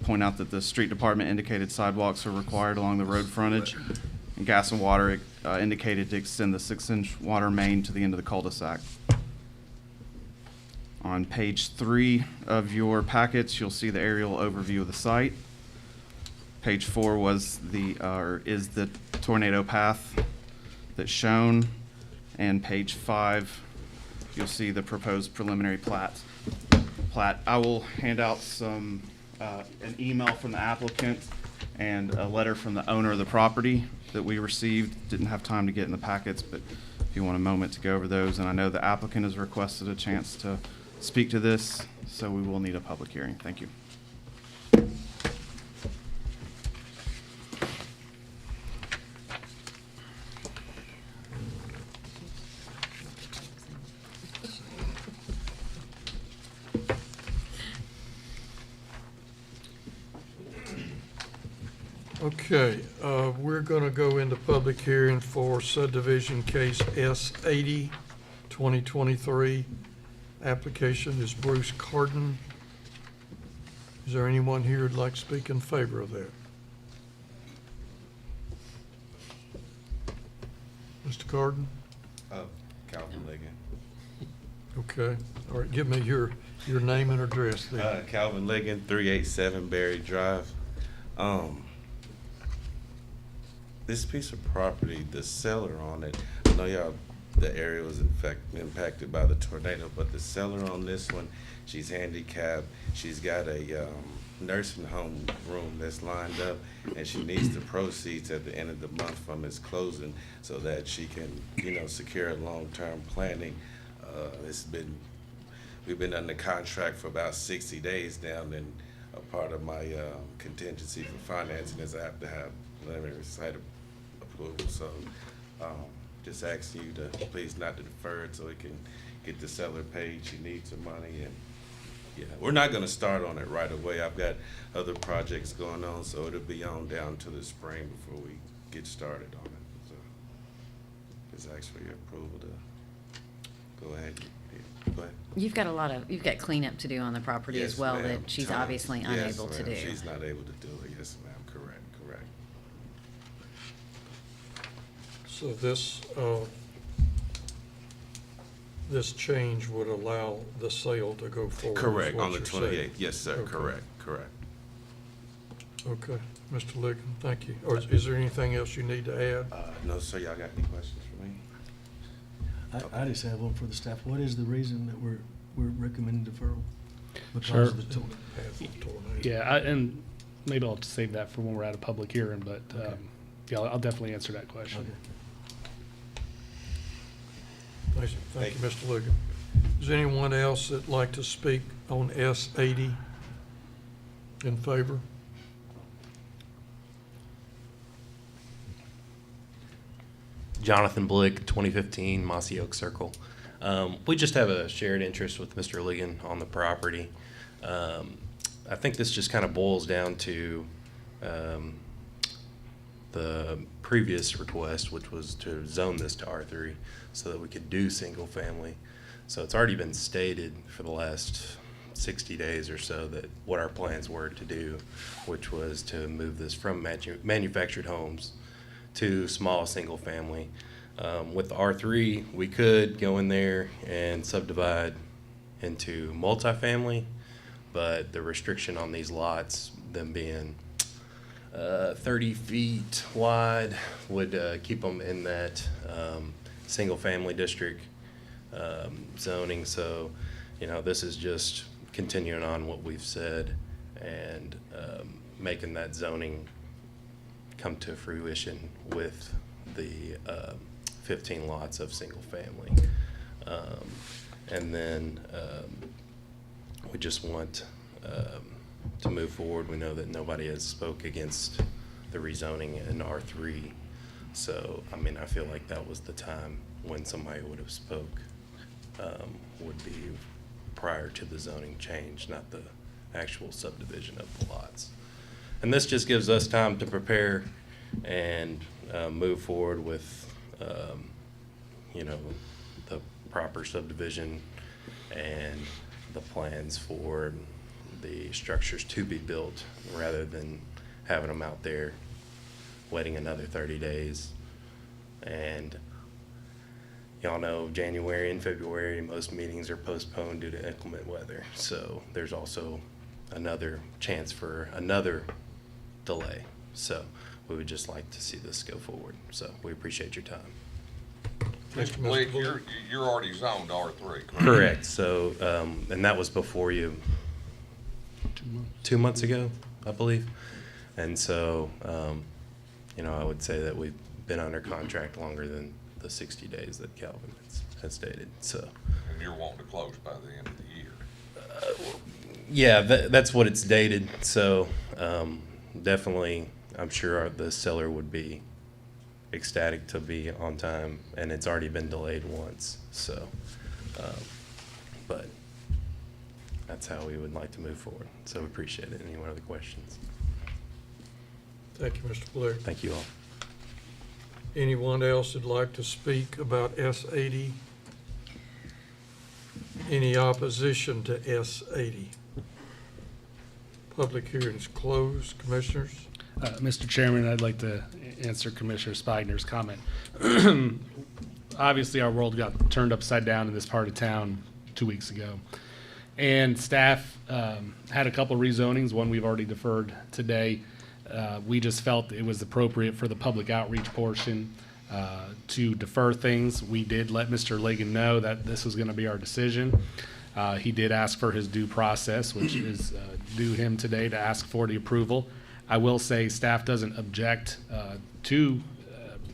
S13: Point out that the street department indicated sidewalks are required along the road frontage, and gas and water indicated to extend the 6-inch water main to the end of the cul-de-sac. On page 3 of your packets, you'll see the aerial overview of the site. Page 4 is the tornado path that's shown, and page 5, you'll see the proposed preliminary plat. I will hand out an email from the applicant and a letter from the owner of the property that we received. Didn't have time to get in the packets, but if you want a moment to go over those, and I know the applicant has requested a chance to speak to this, so we will need a public hearing. Thank you.
S1: Okay, we're gonna go into public hearing for subdivision case S 80/2023. Application is Bruce Carden. Is there anyone here who'd like to speak in favor of that? Mr. Carden?
S10: Calvin Ligon.
S1: Okay, all right, give me your name and address then.
S10: Calvin Ligon, 387 Berry Drive. This piece of property, the seller on it, I know y'all, the area was in fact impacted by the tornado, but the seller on this one, she's handicapped. She's got a nursing home room that's lined up, and she needs the proceeds at the end of the month from its closing so that she can, secure long-term planning. We've been under contract for about 60 days now, and a part of my contingency for financing is I have to have preliminary site approval. So just asking you to please not to defer it so we can get the seller paid. She needs the money, and yeah, we're not going to start on it right away. I've got other projects going on, so it'll be on down to the spring before we get started on it. So just ask for your approval to go ahead. Go ahead.
S5: You've got cleanup to do on the property
S10: Yes,
S5: as well
S10: ma'am.
S5: that she's
S10: Tons.
S5: obviously
S10: Yes,
S5: unable to
S10: ma'am.
S5: do.
S10: She's not able to do it. Yes, ma'am. Correct.
S1: So this change would allow the sale to go forward? is
S10: Correct,
S1: what
S10: on the
S1: you're saying?
S10: 28th. Yes, sir.
S1: Okay.
S10: Correct.
S1: Okay, Mr. Ligon, thank you. Or is there anything else you need to add?
S10: No, sir. Y'all got any questions for me?
S9: I just have one for the staff. What is the reason that we're recommending deferral?
S4: Sure.
S9: Because of the
S1: Path of tornado.
S4: Yeah, and maybe I'll save that for when we're at a public hearing, but,
S9: Okay.
S4: yeah, I'll definitely answer that question.
S9: Okay.
S1: Thank you, Mr. Ligon. Is there anyone else that'd like to speak on S 80 in favor?
S14: Jonathan Blick, 2015 Mossy Oak Circle. We just have a shared interest with Mr. Ligon on the property. I think this just kind of boils down to the previous request, which was to zone this to R3 so that we could do single family. So it's already been stated for the last 60 days or so that what our plans were to do, which was to move this from manufactured homes to small single family. With the R3, we could go in there and subdivide into multifamily, but the restriction on these lots, them being 30 feet wide, would keep them in that single family district zoning. So, this is just continuing on what we've said and making that zoning come to fruition with the 15 lots of single family. And then we just want to move forward. We know that nobody has spoke against the rezoning in R3. So, I feel like that was the time when somebody would have spoke, would be prior to the zoning change, not the actual subdivision of the lots. And this just gives us time to prepare and move forward with, the proper subdivision and the plans for the structures to be built, rather than having them out there waiting another 30 days. And y'all know January and February, most meetings are postponed due to inclement weather. So there's also another chance for another delay. So we would just like to see this go forward. So we appreciate your time.
S1: Mr.
S2: Blake,
S1: Blake.
S2: you're already zoned R3, correct?
S14: Correct. So, and that was before you, 2 months ago, I believe. And so, I would say that we've been under contract longer than the 60 days that Calvin has stated. So,
S2: And you're wanting to close by the end of the year.
S14: yeah, that's what it's dated. So, definitely, I'm sure the seller would be ecstatic to be on time, and it's already been delayed once. So, but that's how we would like to move forward. So we appreciate it. Any other questions?
S1: Thank you, Mr. Blair.
S14: Thank you all.
S1: Anyone else that'd like to speak about S80? Any opposition to S80? Public hearing is closed. Commissioners?
S4: Mr. Chairman, I'd like to answer Commissioner Spigner's comment. Obviously, our world got turned upside down in this part of town 2 weeks ago. And staff had a couple rezonings, one we've already deferred today. We just felt it was appropriate for the public outreach portion to defer things. We did let Mr. Ligon know that this was going to be our decision. He did ask for his due process, which is due him today to ask for the approval. I will say staff doesn't object to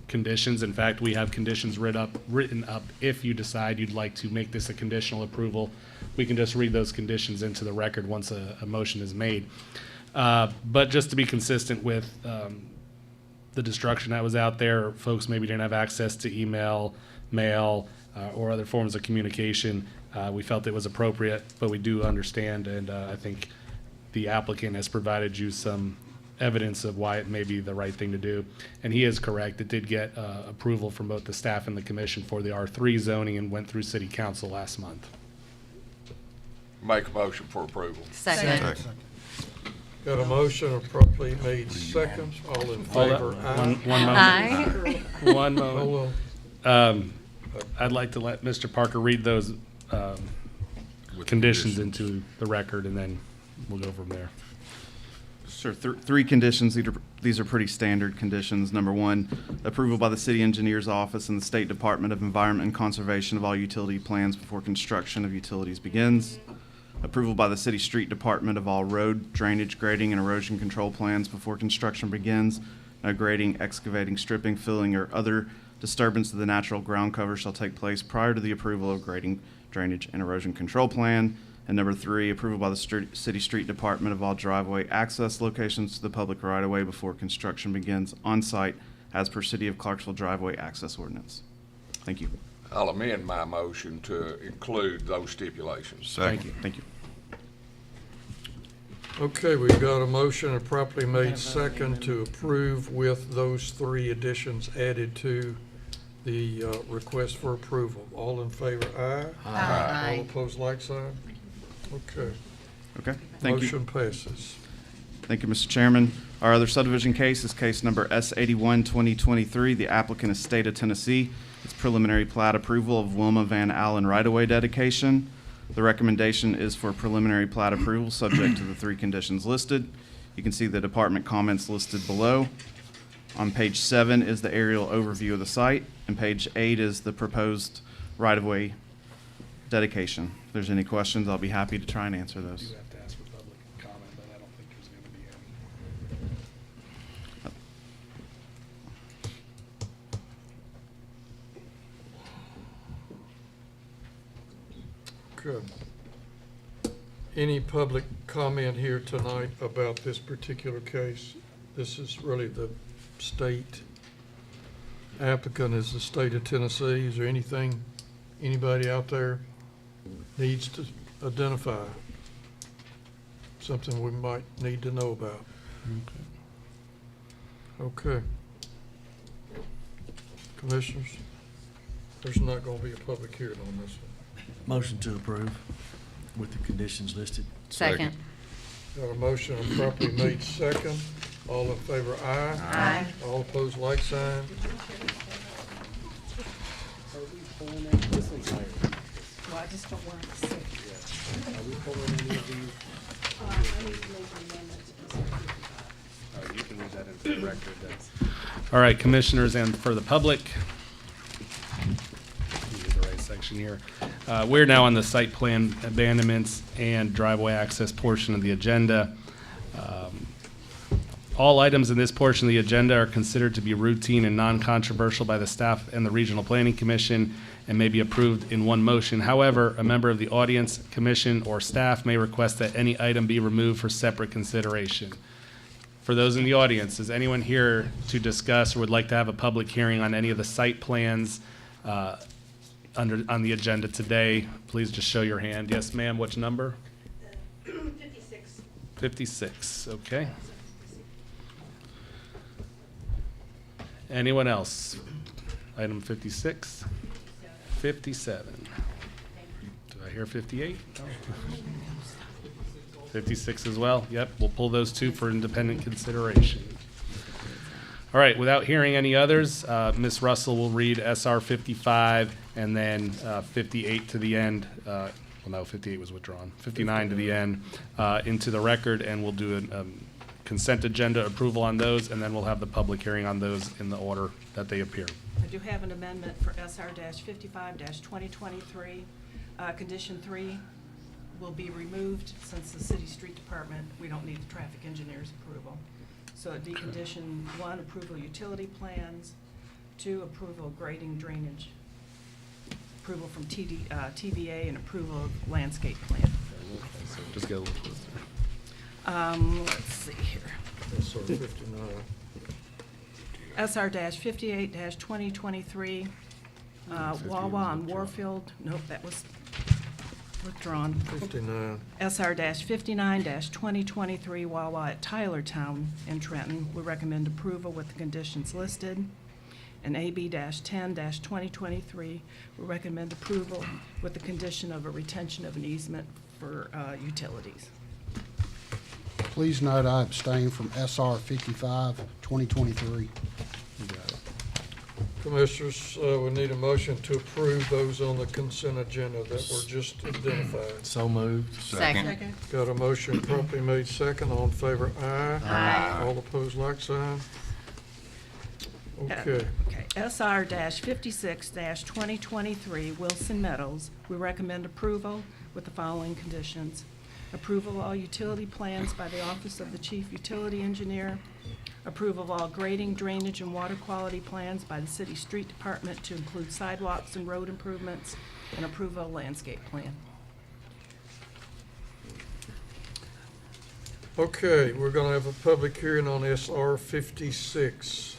S4: conditions. In fact, we have conditions written up. If you decide you'd like to make this a conditional approval, we can just read those conditions into the record once a motion is made. But just to be consistent with the destruction that was out there, folks maybe didn't have access to email, mail, or other forms of communication. We felt it was appropriate, but we do understand, and I think the applicant has provided you some evidence of why it may be the right thing to do. And he is correct. It did get approval from both the staff and the commission for the R3 zoning and went through city council last month.
S2: Make a motion for approval.
S5: Second.
S1: Got a motion appropriately made second. All in favor?
S4: One
S1: Aye.
S4: moment.
S5: Aye.
S4: One moment. I'd like to let Mr. Parker read those conditions into the record, and then we'll go from there.
S13: Sure, three conditions. These are pretty standard conditions. Number one, approval by the city engineer's office and the State Department of Environment and Conservation of all utility plans before construction of utilities begins. Approval by the city street department of all road, drainage, grading, and erosion control plans before construction begins. No grading, excavating, stripping, filling, or other disturbance of the natural ground cover shall take place prior to the approval of grading, drainage, and erosion control plan. And number three, approval by the city street department of all driveway access locations to the public right-of-way before construction begins on site as per City of Clarksville driveway access ordinance. Thank you.
S2: I'll amend my motion to include those stipulations.
S13: Thank you. Thank you.
S1: Okay, we've got a motion and properly made second to approve with those three additions added to the request for approval. All in favor, aye?
S5: Aye.
S1: All opposed, like sign? Okay.
S13: Okay, thank you.
S1: Motion passes.
S13: Thank you, Mr. Chairman. Our other subdivision case is case number S81, 2023. The applicant is State of Tennessee. It's preliminary plat approval of Wilma Van Allen right-of-way dedication. The recommendation is for preliminary plat approval, subject to the three conditions listed. You can see the department comments listed below. On page 7 is the aerial overview of the site, and page 8 is the proposed right-of-way dedication. If there's any questions, I'll be happy to try and answer those.
S4: You have to ask for public comment, but I don't think there's going to be any.
S1: Good. Any public comment here tonight about this particular case? This is really the state applicant is the state of Tennessee. Is there anything anybody out there needs to identify? Something we might need to know about? Okay. Commissioners, there's not going to be a public hearing on this one.
S9: Motion to approve with the conditions listed.
S5: Second.
S1: Got a motion and properly made second. All in favor, aye.
S5: Aye.
S1: All opposed, like sign.
S11: Well, I just don't want to see.
S4: You can read that into the record. All right, commissioners, and for the public, use the right section here. We're now on the site plan abandonments and driveway access portion of the agenda. All items in this portion of the agenda are considered to be routine and non-controversial by the staff and the Regional Planning Commission and may be approved in one motion. However, a member of the audience, commission, or staff may request that any item be removed for separate consideration. For those in the audience, is anyone here to discuss or would like to have a public hearing on any of the site plans on the agenda today? Please just show your hand. Yes, ma'am. Which number?
S15: 56.
S4: 56. Okay. Anyone else? Item 56, 57. Did I hear 58? 56 as well? Yep, we'll pull those two for independent consideration. All right, without hearing any others, Ms. Russell will read SR 55 and then 58 to the end. Well, no, 58 was withdrawn. 59 to the end into the record, and we'll do a consent agenda approval on those, and then we'll have the public hearing on those in the order that they appear.
S15: I do have an amendment for SR-55-2023. Condition 3 will be removed since the city street department, we don't need the traffic engineer's approval. So it'd be condition 1, approval of utility plans, 2, approval of grading drainage, approval from TVA, and approval of landscape plan.
S4: So just get a little closer.
S15: Let's see here.
S1: SR 59.
S15: SR-58-2023, Wawa on Warfield, nope, that was withdrawn.
S1: 59.
S15: SR-59-2023, Wawa at Tylertown in Trenton. We recommend approval with the conditions listed. And AB-10-2023, we recommend approval with the condition of a retention of an easement for utilities.
S16: Please note I abstain from SR 55, 2023.
S4: You got it.
S1: Commissioners, we need a motion to approve those on the consent agenda that were just identified.
S9: So moved.
S5: Second.
S1: Got a motion properly made second. All in favor, aye.
S5: Aye.
S1: All opposed, like sign. Okay.
S15: Okay, SR-56-2023, Wilson Meadows. We recommend approval with the following conditions. Approval of all utility plans by the Office of the Chief Utility Engineer. Approval of all grading, drainage, and water quality plans by the City Street Department to include sidewalks and road improvements, and approval of landscape plan.
S1: Okay, we're gonna have a public hearing on SR 56.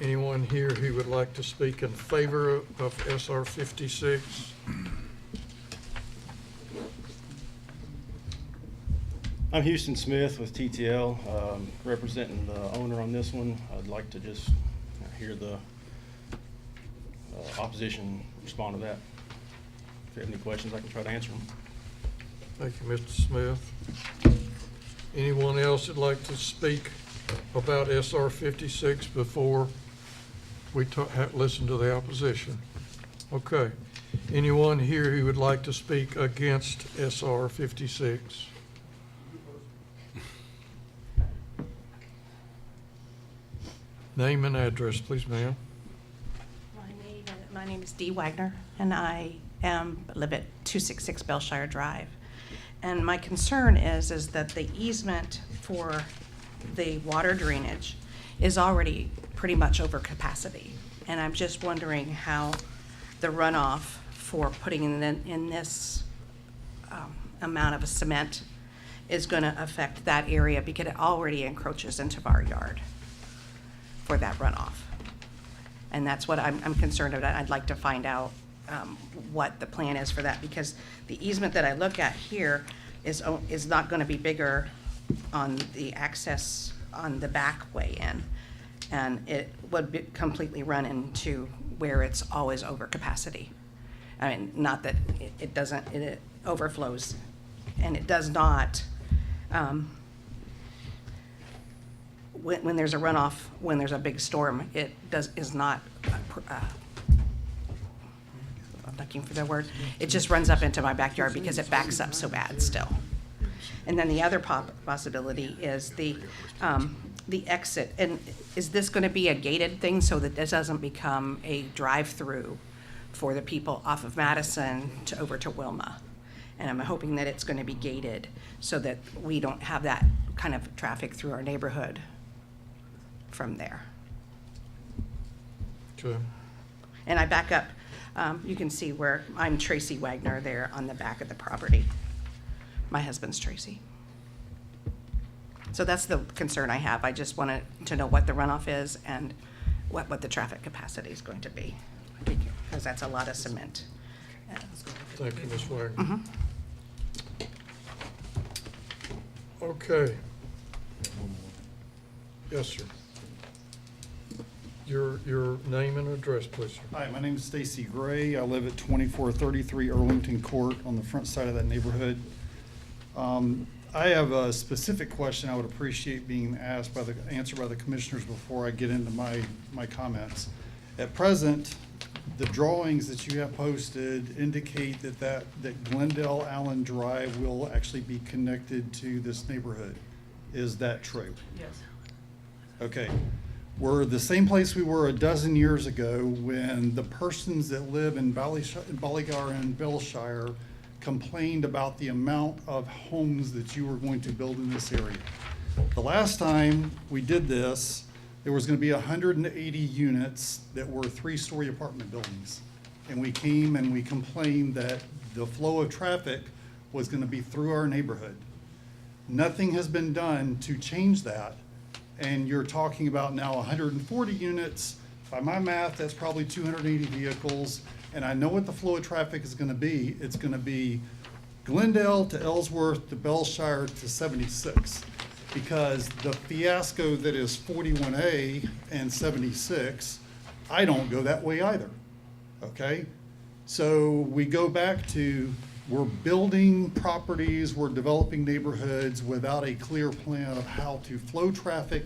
S1: Anyone here who would like to speak in favor of SR 56?
S17: I'm Houston Smith with TTL, representing the owner on this one. I'd like to just hear the opposition respond to that. If you have any questions, I can try to answer them.
S1: Thank you, Mr. Smith. Anyone else that'd like to speak about SR 56 before we listen to the opposition? Okay. Anyone here who would like to speak against SR 56? Name and address, please, ma'am.
S18: My name is Dee Wagner, and I live at 266 Bellshire Drive. And my concern is that the easement for the water drainage is already pretty much over capacity. And I'm just wondering how the runoff for putting in this amount of cement is going to affect that area, because it already encroaches into our yard for that runoff. And that's what I'm concerned about. I'd like to find out what the plan is for that, because the easement that I look at here is not going to be bigger on the access on the back way in, and it would completely run into where it's always over capacity. I mean, not that it doesn't, it overflows, and it does not. When there's a runoff, when there's a big storm, is not, I'm looking for the word, it just runs up into my backyard because it backs up so bad still. And then the other possibility is the exit. And is this going to be a gated thing so that this doesn't become a drive-through for the people off of Madison over to Wilma? And I'm hoping that it's going to be gated so that we don't have that kind of traffic through our neighborhood from there.
S1: Okay.
S18: And I back up, you can see where I'm Tracy Wagner there on the back of the property. My husband's Tracy. So that's the concern I have. I just wanted to know what the runoff is and what the traffic capacity is going to be, because that's a lot of cement.
S1: Thank you, Ms. Wagner.
S18: Mm-hmm.
S1: Okay. Yes, sir. your name and address, please, sir.
S19: Hi, my name is Stacy Gray. I live at 2433 Earlington Court on the front side of that neighborhood. I have a specific question I would appreciate being answered by the commissioners before I get into my comments. At present, the drawings that you have posted indicate that Glendale Allen Drive will actually be connected to this neighborhood. Is that true?
S11: Yes.
S19: Okay. We're the same place we were a dozen years ago when the persons that live in Ballygar and Belshire complained about the amount of homes that you were going to build in this area. The last time we did this, there was going to be 180 units that were 3-story apartment buildings. And we came and we complained that the flow of traffic was going to be through our neighborhood. Nothing has been done to change that. And you're talking about now 140 units. By my math, that's probably 280 vehicles. And I know what the flow of traffic is gonna be. It's gonna be Glendale to Ellsworth to Belshire to 76. Because the fiasco that is 41A and 76, I don't go that way either, okay? So we go back to, we're building properties, we're developing neighborhoods without a clear plan of how to flow traffic,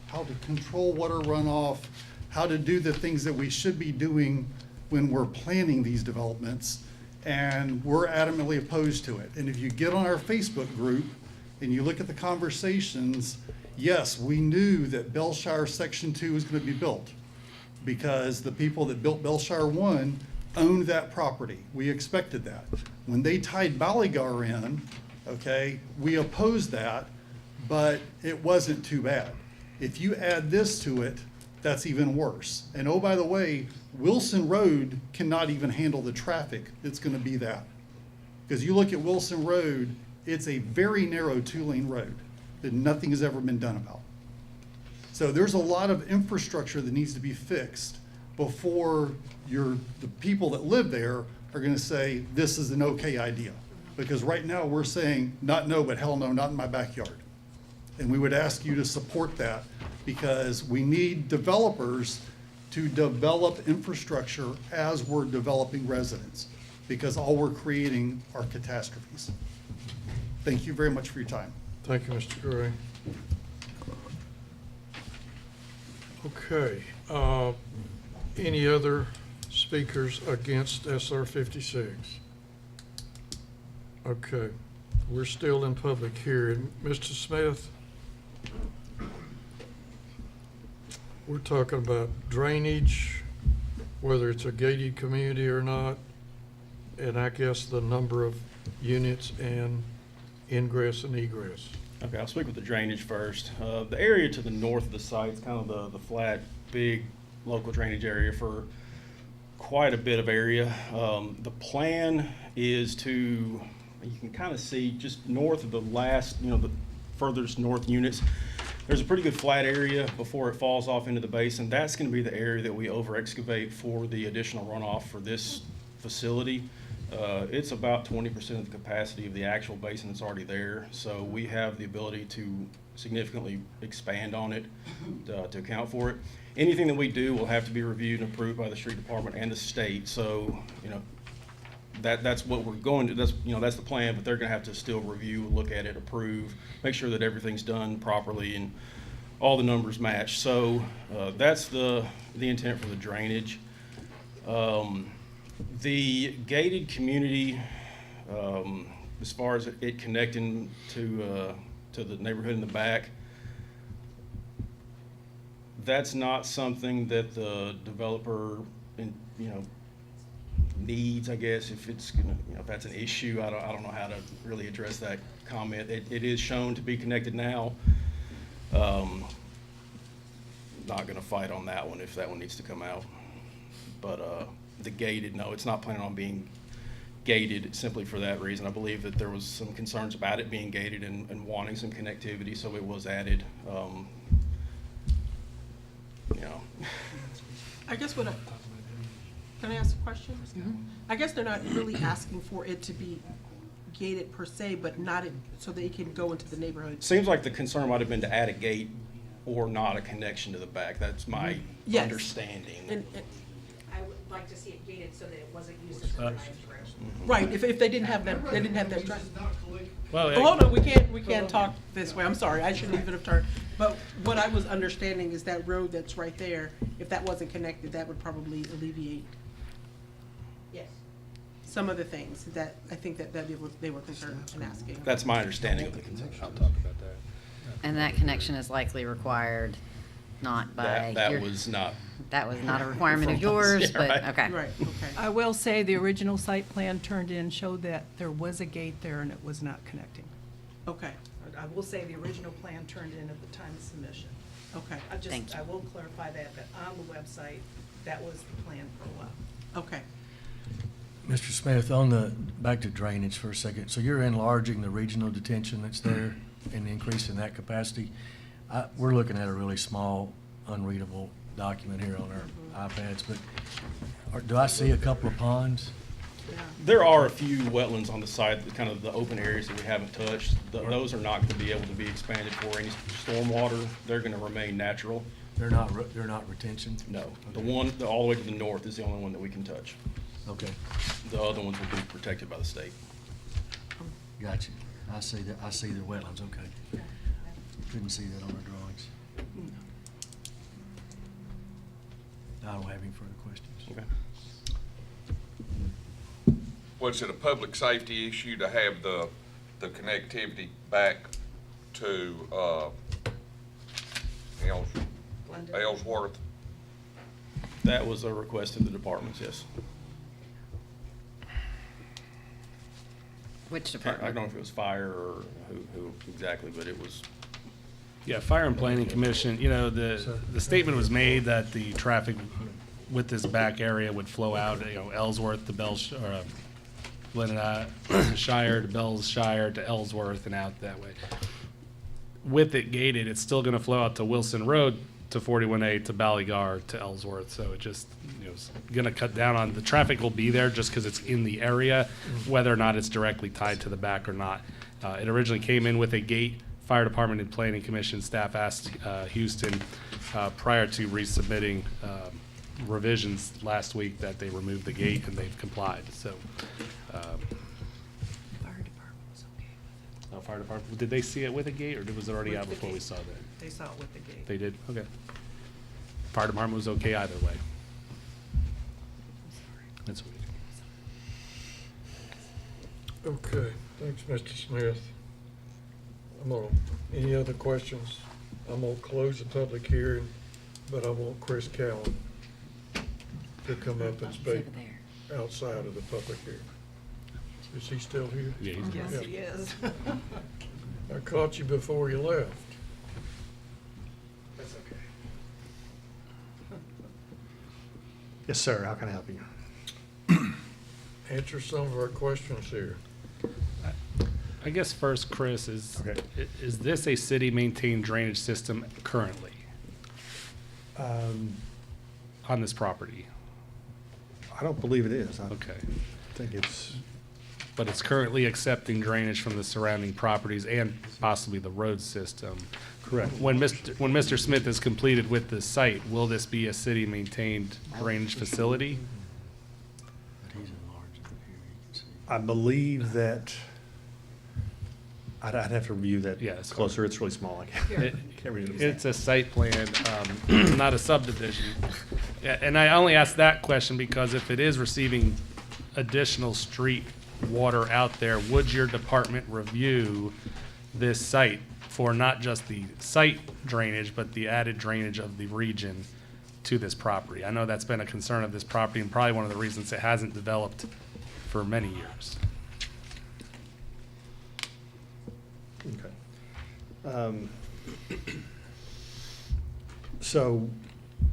S19: how to control water runoff, how to do the things that we should be doing when we're planning these developments, and we're adamantly opposed to it. And if you get on our Facebook group and you look at the conversations, yes, we knew that Belshire Section 2 was going to be built because the people that built Belshire 1 owned that property. We expected that. When they tied Ballygar in, okay, we opposed that, but it wasn't too bad. If you add this to it, that's even worse. And oh, by the way, Wilson Road cannot even handle the traffic that's gonna be that. Because you look at Wilson Road, it's a very narrow 2-lane road that nothing has ever been done about. So there's a lot of infrastructure that needs to be fixed before the people that live there are gonna say, this is an okay idea. Because right now we're saying, not no, but hell no, not in my backyard. And we would ask you to support that because we need developers to develop infrastructure as we're developing residents, because all we're creating are catastrophes. Thank you very much for your time.
S1: Thank you, Mr. Gray. Okay, any other speakers against SR 56? Okay, we're still in public hearing. Mr. Smith? We're talking about drainage, whether it's a gated community or not, and I guess the number of units and ingress and egress.
S17: Okay, I'll speak with the drainage first. The area to the north of the site is kind of the flat, big local drainage area for quite a bit of area. The plan is to, you can kind of see just north of the last, the furthest north units, there's a pretty good flat area before it falls off into the basin. That's going to be the area that we over excavate for the additional runoff for this facility. It's about 20% of the capacity of the actual basin that's already there. So we have the ability to significantly expand on it to account for it. Anything that we do will have to be reviewed and approved by the street department and the state. So, that's what we're going to, that's the plan, but they're gonna have to still review, look at it, approve, make sure that everything's done properly and all the numbers match. So, that's the intent for the drainage. The gated community, as far as it connecting to the neighborhood in the back, that's not something that the developer, needs, I guess, if it's gonna, if that's an issue. I don't know how to really address that comment. It is shown to be connected now. Not gonna fight on that one if that one needs to come out. But the gated, no, it's not planning on being gated simply for that reason. I believe that there was some concerns about it being gated and wanting some connectivity, so it was added.
S11: I guess can I ask a question? Mm-hmm. I guess they're not really asking for it to be gated per se, but not so they can go into the neighborhood.
S17: Seems like the concern might have been to add a gate or not a connection to the back. That's my
S11: Yes.
S17: understanding.
S11: And,
S15: I would like to see it gated so that it wasn't used as a drive-through.
S11: right, if they didn't have that, they didn't have that.
S4: Well,
S11: Well, hold on, we can't talk this way, I'm sorry, I shouldn't even have turned. But what I was understanding is that road that's right there, if that wasn't connected, that would probably alleviate
S15: Yes.
S11: some of the things that, I think that they were concerned in asking.
S17: That's my understanding of the concern.
S4: I'll talk about that.
S5: And that connection is likely required, not by
S17: That
S5: your-
S17: was not.
S5: That was not a requirement of yours,
S17: Yeah,
S5: but,
S17: right.
S5: okay.
S11: Right, okay.
S15: I will say the original site plan turned in showed that there was a gate there and it was not connecting.
S11: Okay,
S15: I will say the original plan turned in at the time of submission.
S11: okay,
S5: Thank you.
S15: I will clarify that on the website, that was the plan for a while.
S11: okay.
S9: Mr. Smith, on back to drainage for a second. So you're enlarging the regional detention that's there and increasing that capacity. We're looking at a really small, unreadable document here on our iPads, but do I see a couple of ponds?
S17: There are a few wetlands on the site, kind of the open areas that we haven't touched. Those are not going to be able to be expanded for any stormwater. They're going to remain natural.
S9: They're not retention?
S17: No. The one all the way to the north is the only one that we can touch.
S9: Okay,
S17: The other ones will be protected by the state.
S9: got you. I see the wetlands, okay. Couldn't see that on our drawings. I don't have any further questions.
S17: Okay.
S2: Was it a public safety issue to have the connectivity back to, Ellsworth?
S17: That was a request of the departments, yes.
S5: Which
S17: I
S5: department?
S17: don't know if it was fire or who exactly, but it was.
S4: Yeah, Fire and Planning Commission, the statement was made that the traffic with this back area would flow out, Ellsworth to Shire to Bells Shire to Ellsworth and out that way. With it gated, it's still gonna flow out to Wilson Road to 41A to Ballygar to Ellsworth, so it just, is gonna cut down on, the traffic will be there just because it's in the area, whether or not it's directly tied to the back or not. It originally came in with a gate. Fire Department and Planning Commission staff asked Houston prior to resubmitting revisions last week that they remove the gate, and they've complied, so.
S15: Fire department was okay with
S4: Fire Department, did they see it with a gate, or was it already out
S15: With the
S4: before we
S15: gate.
S4: saw that?
S15: it. They saw it with the gate.
S4: They did, okay. Fire Department was okay either way. That's weird.
S1: Okay, thanks, Mr. Smith. Any other questions? I'm gonna close the public hearing, but I want Chris Cowan to come up and speak outside of the public hearing. Is he still here?
S4: Yeah, he's
S15: Yes, he is.
S1: I caught you before you left.
S17: That's okay.
S20: Yes, sir. How can I help you?
S1: Answer some of our questions here.
S4: I guess first, Chris, is this a city-maintained drainage system currently on this property?
S20: I don't believe it is. I
S4: Okay.
S20: think it's,
S4: But it's currently accepting drainage from the surrounding properties and possibly the road system.
S20: correct.
S4: When Mr. Smith is completed with this site, will this be a city-maintained drainage facility?
S9: But he's enlarged it here, you can see.
S20: I believe that, I'd have to review that
S4: Yeah, so-
S20: closer. It's really small. I can't
S4: It-
S20: can't read it.
S4: It's a site plan, not a subdivision. Yeah, and I only ask that question because if it is receiving additional street water out there, would your department review this site for not just the site drainage, but the added drainage of the region to this property? I know that's been a concern of this property and probably one of the reasons it hasn't developed for many years.
S20: Okay. So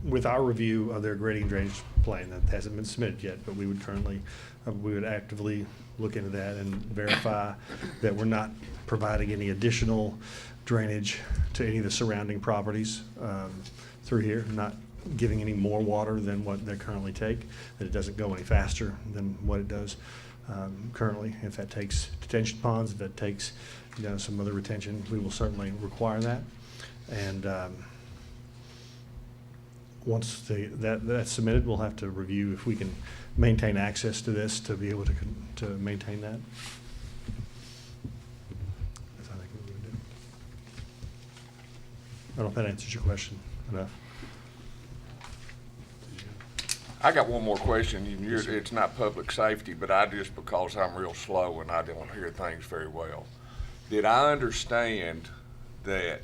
S20: with our review of their grading drainage plan, that hasn't been submitted yet, but we would currently, we would actively look into that and verify that we're not providing any additional drainage to any of the surrounding properties through here, not giving any more water than what they currently take, that it doesn't go any faster than what it does currently. If that takes detention ponds, if that takes some other retention, we will certainly require that. And once that's submitted, we'll have to review if we can maintain access to this to be able to maintain that. That's what I think we're gonna do. I don't know if that answers your question enough.
S2: I got one more question. It's not public safety, but because I'm real slow and I don't hear things very well. Did I understand that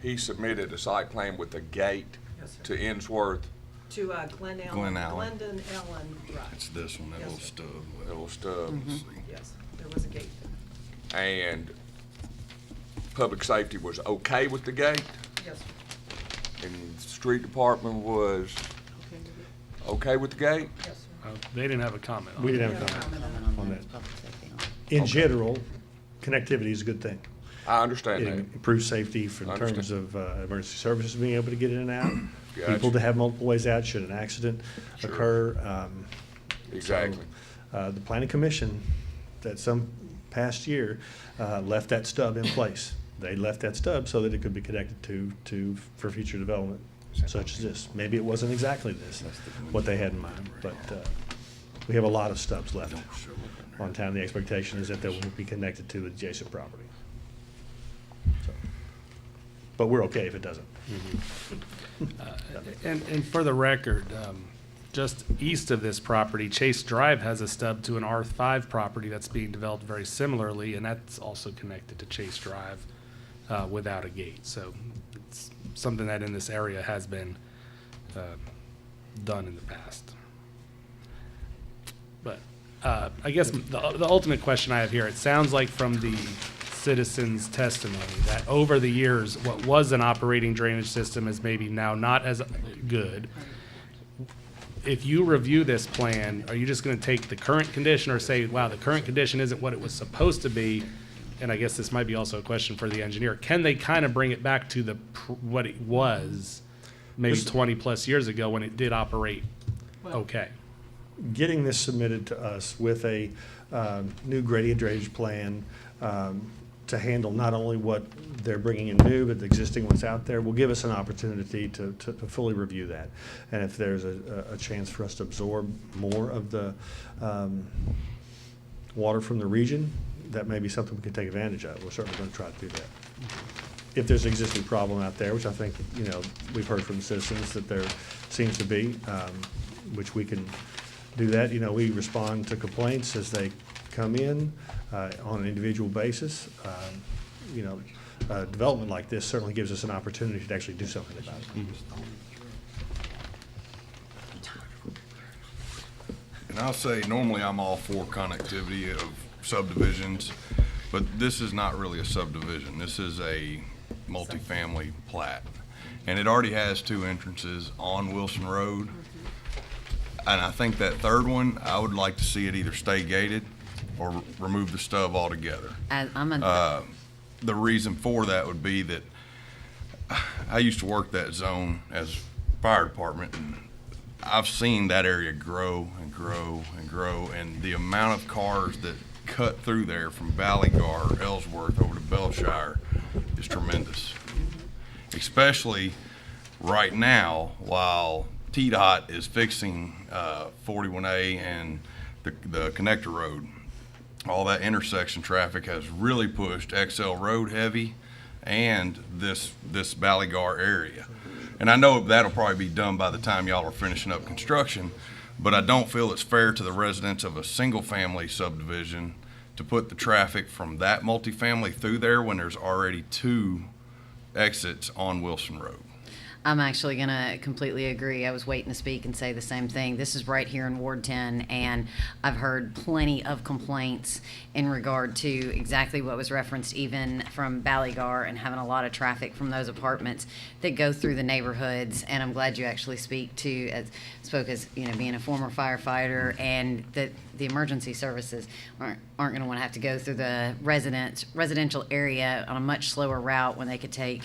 S2: he submitted a site plan with a gate to Innsworth?
S15: To Glen
S3: Glen Allen.
S15: Glendon Allen Drive.
S3: It's this one, that
S15: Yes,
S3: little
S15: sir.
S3: stub.
S2: Little stub.
S3: Let's see.
S15: Yes, there was a gate.
S2: And public safety was okay with the gate?
S15: Yes, sir.
S2: And the street department was
S15: Okay with it?
S2: okay with the gate?
S15: Yes, sir.
S4: They didn't have a comment on
S20: We
S4: it.
S20: didn't have a comment on that. In general, connectivity is a good thing.
S2: I understand
S20: It
S2: that.
S20: improves safety in
S2: Understand.
S20: terms of emergency services being able to get in and out.
S2: Gotcha.
S20: People to have multiple ways out should an accident
S2: Sure.
S20: occur.
S2: Exactly.
S20: The planning commission, that some past year, left that stub in place. They left that stub so that it could be connected for future development such as this. Maybe it wasn't exactly this, what they had in mind, but we have a lot of stubs left on town. The expectation is that they will be connected to adjacent property. So, but we're okay if it doesn't.
S4: And for the record, just east of this property, Chase Drive has a stub to an R5 property that's being developed very similarly, and that's also connected to Chase Drive without a gate. So it's something that in this area has been done in the past. But I guess the ultimate question I have here, it sounds like from the citizens' testimony that over the years, what was an operating drainage system is maybe now not as good. If you review this plan, are you just going to take the current condition or say, wow, the current condition isn't what it was supposed to be? And I guess this might be also a question for the engineer. Can they kind of bring it back to what it was maybe 20 plus years ago when it did operate okay?
S20: Getting this submitted to us with a new gradient drainage plan to handle not only what they're bringing in new, but the existing ones out there, will give us an opportunity to fully review that. And if there's a chance for us to absorb more of the water from the region, that may be something we can take advantage of. We're certainly going to try to do that. If there's an existing problem out there, which I think, we've heard from the citizens that there seems to be, which we can do that. We respond to complaints as they come in on an individual basis. Development like this certainly gives us an opportunity to actually do something about it.
S3: And I'll say, normally I'm all for connectivity of subdivisions, but this is not really a subdivision. This is a multifamily plat. And it already has two entrances on Wilson Road. And I think that third one, I would like to see it either stay gated or remove the stub altogether. The reason for that would be that I used to work that zone as fire department, and I've seen that area grow and grow and grow, and the amount of cars that cut through there from Ballygar, Ellsworth over to Belshire is tremendous. Especially right now, while TDOT is fixing 41A and the connector road. All that intersection traffic has really pushed XL Road heavy and this Ballygar area. And I know that'll probably be done by the time y'all are finishing up construction, but I don't feel it's fair to the residents of a single-family subdivision to put the traffic from that multifamily through there when there's already two exits on Wilson Road.
S5: I'm actually going to completely agree. I was waiting to speak and say the same thing. This is right here in Ward 10, and I've heard plenty of complaints in regard to exactly what was referenced, even from Ballygar, and having a lot of traffic from those apartments that go through the neighborhoods. And I'm glad you actually spoke as being a former firefighter, and that the emergency services aren't going to want to have to go through the residential area on a much slower route when they could take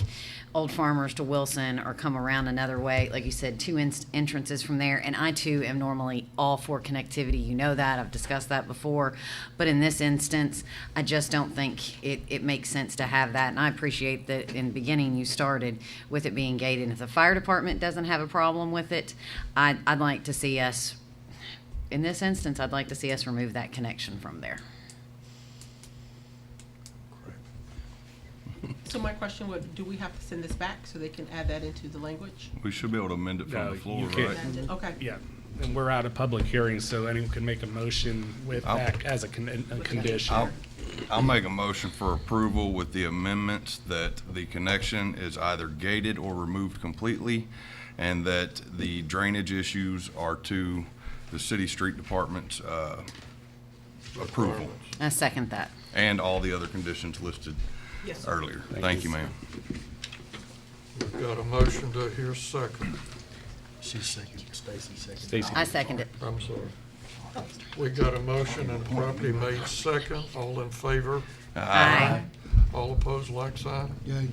S5: Old Farmers to Wilson or come around another way. Like you said, two entrances from there. And I too am normally all for connectivity. You know that. I've discussed that before. But in this instance, I just don't think it makes sense to have that. And I appreciate that in the beginning you started with it being gated. If the fire department doesn't have a problem with it, I'd like to see us, in this instance, I'd like to see us remove that connection from there.
S11: So my question would, do we have to send this back so they can add that into the language?
S3: We should be able to amend it from
S4: No,
S3: the floor,
S4: you can't.
S3: right?
S11: Okay.
S4: Yeah, and we're out of public hearing, so anyone can make a motion with
S3: I'll-
S4: back as a condition.
S3: I'll make a motion for approval with the amendments that the connection is either gated or removed completely, and that the drainage issues are to the city street department's approval,
S5: I second that.
S3: and all the other conditions listed
S11: Yes, sir.
S3: earlier. Thank you, ma'am.
S1: We've got a motion to hear second.
S9: She's second, Stacy second.
S4: Stacy.
S5: I second it.
S1: I'm sorry. We got a motion and properly made second. All in favor?
S5: Aye.
S1: All opposed, like sign?
S16: Yay.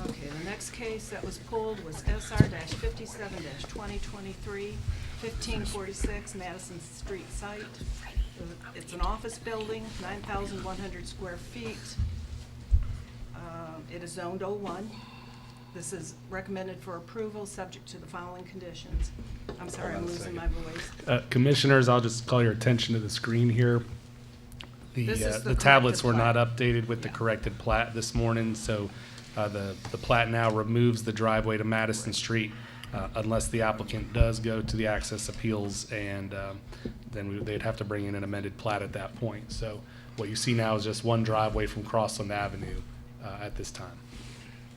S15: Okay, the next case that was pulled was SR-57-2023, 1546 Madison Street site. It's an office building, 9,100 square feet. It is zoned O1. This is recommended for approval, subject to the following conditions. I'm sorry, I'm losing my voice.
S4: Commissioners, I'll just call your attention to the screen here.
S15: This is
S4: The
S15: the
S4: tablets were
S15: corrected
S4: not updated with the corrected plat this morning, so the plat now removes the driveway to Madison Street unless the applicant does go to the access appeals, and then they'd have to bring in an amended plat at that point. So what you see now is just one driveway from Crossland Avenue at this time.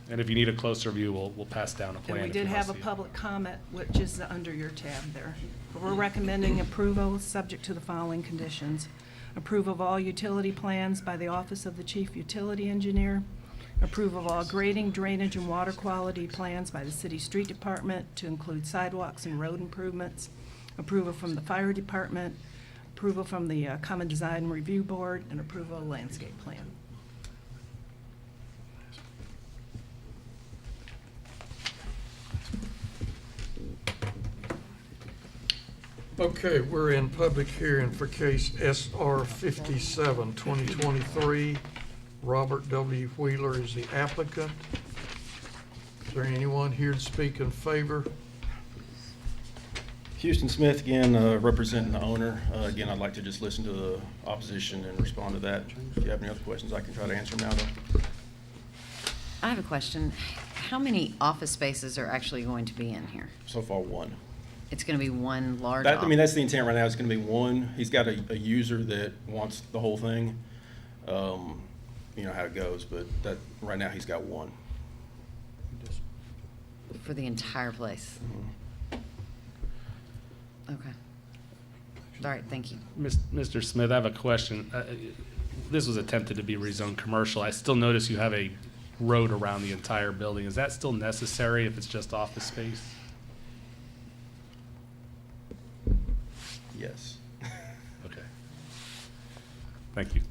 S4: And if you need a closer view, we'll pass down a plan.
S15: And we
S4: if you
S15: did
S4: wanna
S15: have a
S4: see it.
S15: public comment, which is under your tab there. We're recommending approval, subject to the following conditions. Approval of all utility plans by the Office of the Chief Utility Engineer. Approval of all grading, drainage, and water quality plans by the City Street Department to include sidewalks and road improvements. Approval from the Fire Department. Approval from the Common Design Review Board, and approval of landscape plan.
S1: Okay, we're in public hearing for case SR 57, 2023. Robert W. Wheeler is the applicant. Is there anyone here to speak in favor?
S17: Houston Smith, again, representing the owner. Again, I'd like to just listen to the opposition and respond to that. If you have any other questions, I can try to answer them now, though.
S5: I have a question. How many office spaces are actually going to be in here?
S17: So far, one.
S5: It's going to be one large
S17: That, I
S5: office?
S17: mean, that's the intent right now. It's going to be one. He's got a user that wants the whole thing. You know how it goes, but that, right now, he's got one.
S5: For the entire place? Okay. All right, thank you.
S4: Mr. Smith, I have a question. This was attempted to be rezoned commercial. I still notice you have a road around the entire building. Is that still necessary if it's just office space?
S17: Yes.
S4: Okay. Thank you.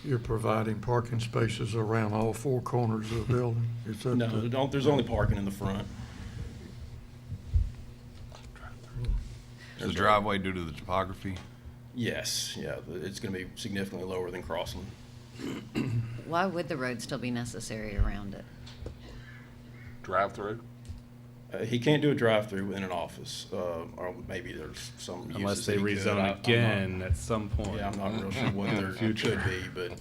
S1: You're providing parking spaces around all four corners of the building? Is that
S17: No,
S1: the-
S17: there's only parking in the front.
S3: Is the driveway due to the topography?
S17: Yes, yeah, it's going to be significantly lower than Crossland.
S5: Why would the road still be necessary around it?
S10: Drive-through?
S17: He can't do a drive-through in an office, or maybe there's some uses
S4: Unless they
S17: that he could.
S4: rezone
S17: I'm not-
S4: again at some point.
S17: Yeah, I'm not real sure what there
S4: Future.
S17: could be, but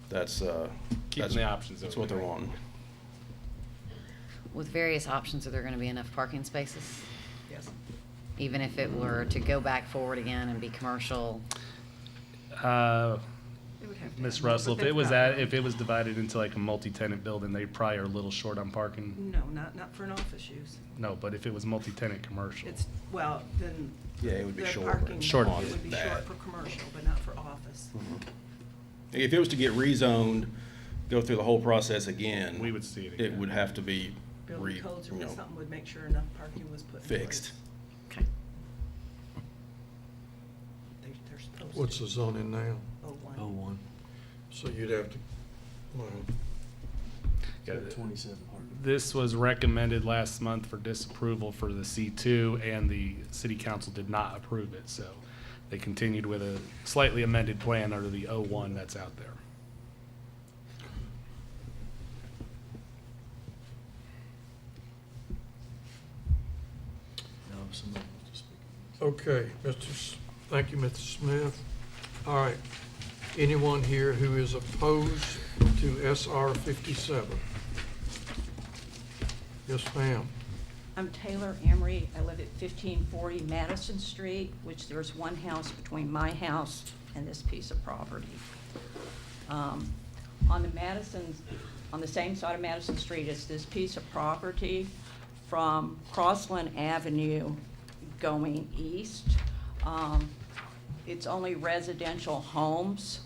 S17: that's,
S4: Keeping the options
S17: that's
S4: open.
S17: what they're wanting.
S5: With various options, are there going to be enough parking spaces?
S15: Yes.
S5: Even if it were to go back forward again and be commercial?
S15: It would have to
S4: Ms.
S15: have-
S4: Russell,
S15: but
S4: if
S15: they've got-
S4: if it was divided into like a multi-tenant building, they probably are a little short on parking.
S15: No, not for an office use.
S4: No, but if it was multi-tenant commercial.
S15: It's, well, then.
S17: Yeah, it would be
S15: the
S17: short.
S15: parking
S4: Short.
S15: Would be
S17: That.
S15: short for commercial, but not for office.
S17: If it was to get rezoned, go through the whole process again.
S4: We would see it
S17: It
S4: again.
S17: would have to be
S15: Building codes or
S17: you know,
S15: something would make sure enough parking was put in place.
S17: fixed.
S5: Okay.
S15: They're supposed to.
S1: What's the zoning now?
S15: Oh, one.
S9: Oh, one.
S1: So you'd have to, well,
S4: This was recommended last month for disapproval for the C2, and the city council did not approve it, so they continued with a slightly amended plan under the 01 that's out there.
S1: okay, thank you, Mr. Smith. All right, anyone here who is opposed to SR 57? Yes, ma'am.
S18: I'm Taylor Emery. I live at 1540 Madison Street, which there's one house between my house and this piece of property. On the same side of Madison Street is this piece of property from Crossland Avenue going east. It's only residential homes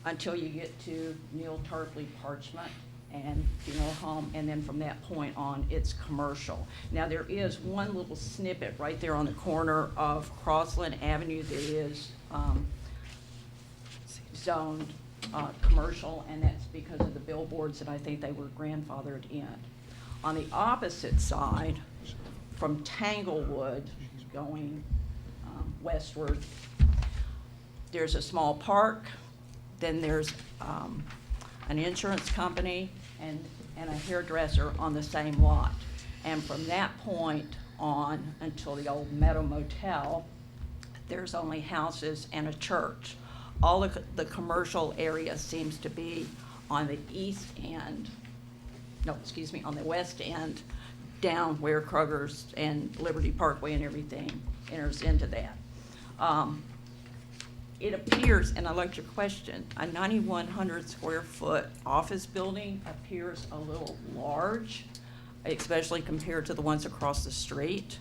S18: until you get to Neil Tarpley Parchment and funeral home, and then from that point on, it's commercial. Now, there is one little snippet right there on the corner of Crossland Avenue that is zoned commercial, and that's because of the billboards that I think they were grandfathered in. On the opposite side, from Tanglewood going westward, there's a small park, then there's an insurance company and a hairdresser on the same lot. And from that point on until the old Meadow Motel, there's only houses and a church. All of the commercial area seems to be on the east end, on the west end, down where Kroger's and Liberty Parkway and everything enters into that. It appears, and I like your question, a 9,100 square foot office building appears a little large, especially compared to the ones across the street.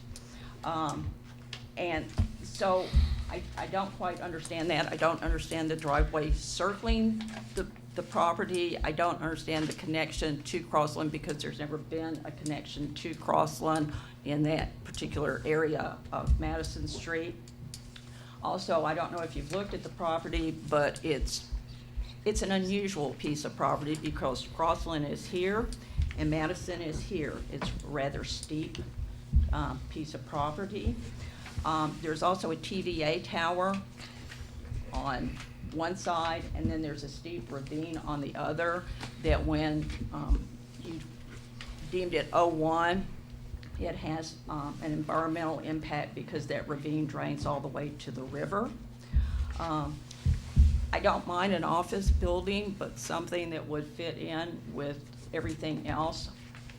S18: And so I don't quite understand that. I don't understand the driveway circling the property. I don't understand the connection to Crossland because there's never been a connection to Crossland in that particular area of Madison Street. Also, I don't know if you've looked at the property, but it's an unusual piece of property because Crossland is here and Madison is here. It's a rather steep piece of property. There's also a TVA tower on one side, and then there's a steep ravine on the other that when you deemed it 01, it has an environmental impact because that ravine drains all the way to the river. I don't mind an office building, but something that would fit in with everything else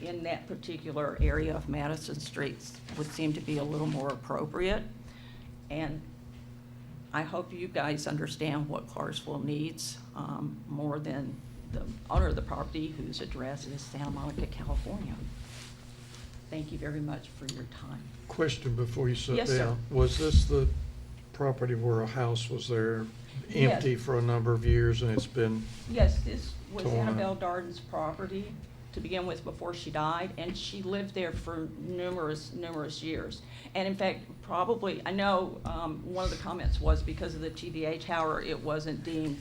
S18: in that particular area of Madison Street would seem to be a little more appropriate. And I hope you guys understand what Clarksville needs more than the owner of the property whose address is Santa Monica, California. Thank you very much for your time.
S1: Question before you sit down.
S18: Yes, sir.
S1: Was this the property where a house was there empty
S18: Yes.
S1: for a number of years and it's been,
S18: Yes, this was
S1: Torn up.
S18: Annabelle Darden's property to begin with before she died, and she lived there for numerous years. And in fact, probably, I know one of the comments was because of the TVA tower, it wasn't deemed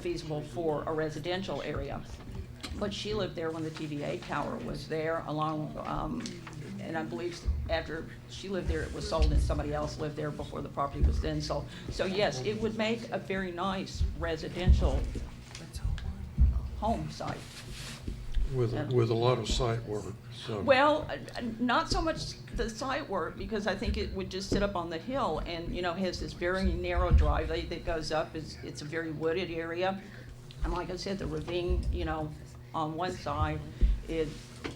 S18: feasible for a residential area. But she lived there when the TVA tower was there along, and I believe after she lived there, it was sold and somebody else lived there before the property was then sold. So yes, it would make a very nice residential home site.
S1: with a lot of site work? So
S18: Well, not so much the site work, because I think it would just sit up on the hill and, has this very narrow driveway that goes up. It's a very wooded area. And like I said, the ravine, on one side, it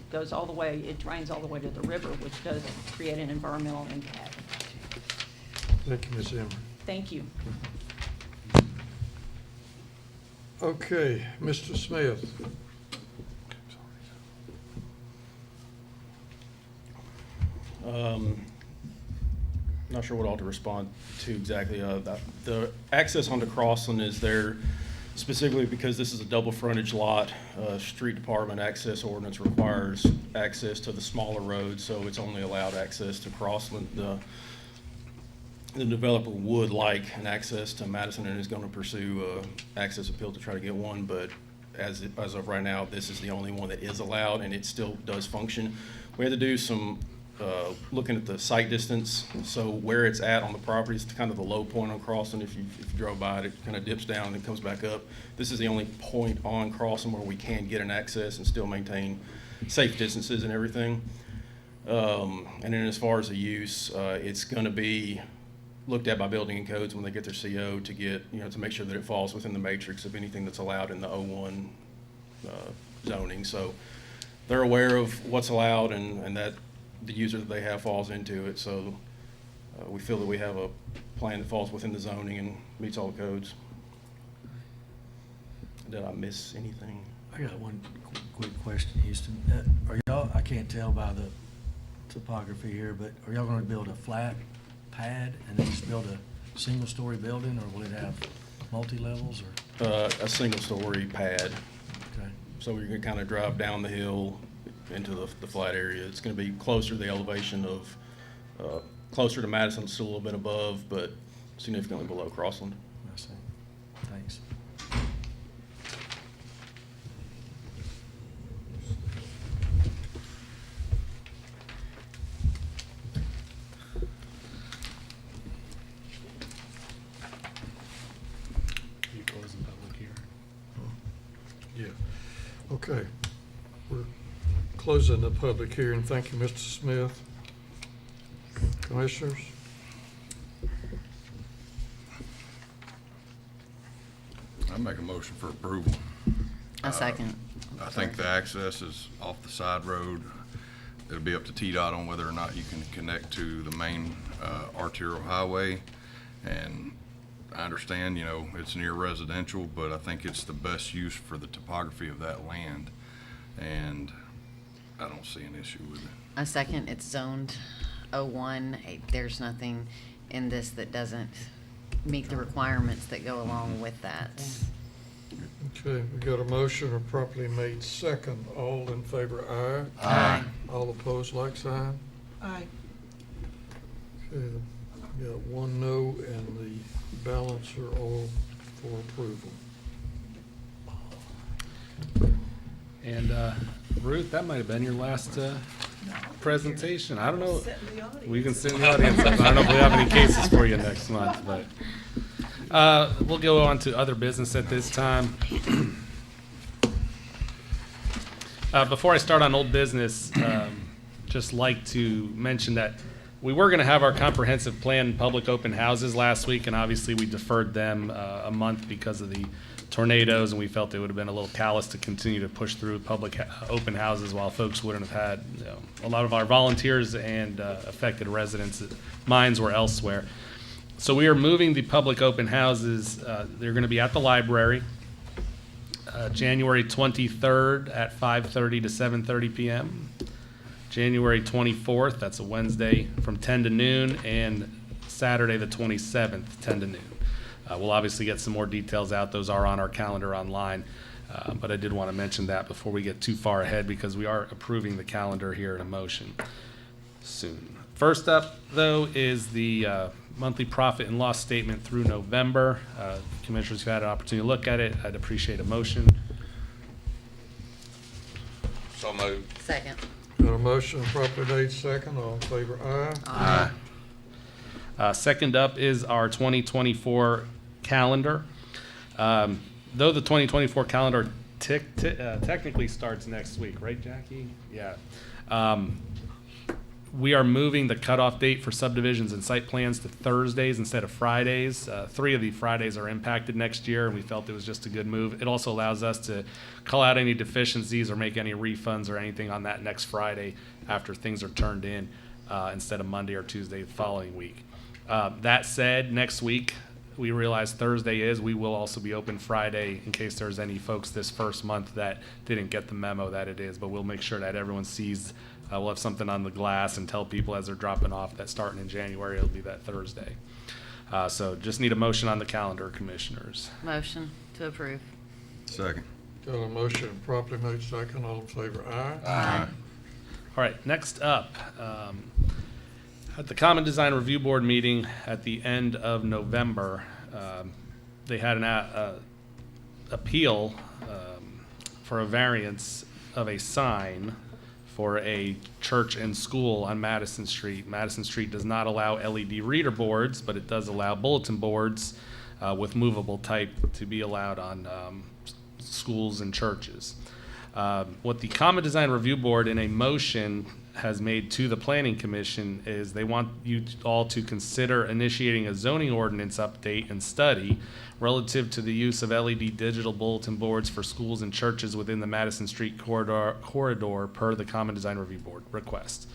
S18: goes all the way, it drains all the way to the river, which does create an environmental impact.
S1: Thank you, Ms. Emery.
S18: Thank you.
S1: Okay, Mr. Smith.
S17: Not sure what all to respond to exactly. The access onto Crossland is there specifically because this is a double frontage lot. Street department access ordinance requires access to the smaller roads, so it's only allowed access to Crossland. the developer would like an access to Madison and is going to pursue access appeal to try to get one, but as of right now, this is the only one that is allowed, and it still does function. We had to do some looking at the site distance, so where it's at on the property is kind of the low point on Crossing. If you drove by it, it kind of dips down and comes back up. This is the only point on Crossing where we can get an access and still maintain safe distances and everything. And then as far as the use, it's going to be looked at by building and codes when they get their CO to get, to make sure that it falls within the matrix of anything that's allowed in the O1 zoning. So they're aware of what's allowed and that the user that they have falls into it. So we feel that we have a plan that falls within the zoning and meets all the codes. Did I miss anything?
S9: I got one quick question, Houston. Are y'all, I can't tell by the topography here, but are y'all gonna build a flat pad and then just build a single-story building, or will it have multi-levels, or?
S17: A single-story pad.
S9: Okay.
S17: So you're gonna kind of drive down the hill into the flat area. It's gonna be closer to the elevation of, closer to Madison, still a little bit above, but significantly below Crossland.
S9: I see. Thanks.
S4: You closing public hearing?
S1: Yeah. Okay. We're closing the public hearing. Thank you, Mr. Smith. Commissioners?
S3: I make a motion for approval.
S5: A second.
S3: I think the access is off the side road. It'll be up to TDOT on whether or not you can connect to the main arterial highway. And I understand, it's near residential, but I think it's the best use for the topography of that land. And I don't see an issue with it.
S5: A second, it's zoned O1. There's nothing in this that doesn't meet the requirements that go along with that.
S1: Okay, we got a motion or properly made second. All in favor, aye.
S5: Aye.
S1: All opposed, like sign.
S11: Aye.
S1: Okay, we got one no, and the balance are all for approval.
S4: And Ruth, that might have been your last presentation. I don't know. We can sit in the audience. I don't know if we have any cases for you next month, but we'll go on to other business at this time. Before I start on old business, just like to mention that we were going to have our comprehensive plan public open houses last week, and obviously we deferred them a month because of the tornadoes, and we felt it would have been a little callous to continue to push through public open houses while folks wouldn't have had, a lot of our volunteers and affected residents' minds were elsewhere. So we are moving the public open houses. They're going to be at the library, January 23rd at 5:30 to 7:30 p.m. January 24th, that's a Wednesday, from 10 to noon, and Saturday the 27th, 10 to noon. We'll obviously get some more details out. Those are on our calendar online. But I did want to mention that before we get too far ahead, because we are approving the calendar here in a motion soon. First up, though, is the monthly profit and loss statement through November. Commissioners, who've had an opportunity to look at it, I'd appreciate a motion.
S3: So moved.
S5: Second.
S1: Got a motion properly made second. All in favor, aye.
S3: Aye.
S4: Second up is our 2024 calendar. Though the 2024 calendar technically starts next week, right, Jackie? Yeah. We are moving the cutoff date for subdivisions and site plans to Thursdays instead of Fridays. 3 of the Fridays are impacted next year, and we felt it was just a good move. It also allows us to call out any deficiencies or make any refunds or anything on that next Friday after things are turned in, instead of Monday or Tuesday the following week. That said, next week, we realize Thursday we will also be open Friday in case there's any folks this first month that didn't get the memo that it is, but we'll make sure that everyone sees. We'll have something on the glass and tell people as they're dropping off that starting in January, it'll be that Thursday. So just need a motion on the calendar, Commissioners.
S5: Motion to approve.
S3: Second.
S1: Got a motion properly made second. All in favor, aye.
S3: Aye.
S4: All right, next up, At the Common Design Review Board meeting at the end of November, they had an appeal for a variance of a sign for a church and school on Madison Street. Madison Street does not allow LED reader boards, but it does allow bulletin boards with movable type to be allowed on schools and churches. What the Common Design Review Board in a motion has made to the Planning Commission is they want you all to consider initiating a zoning ordinance update and study relative to the use of LED digital bulletin boards for schools and churches within the Madison Street corridor per the Common Design Review Board request.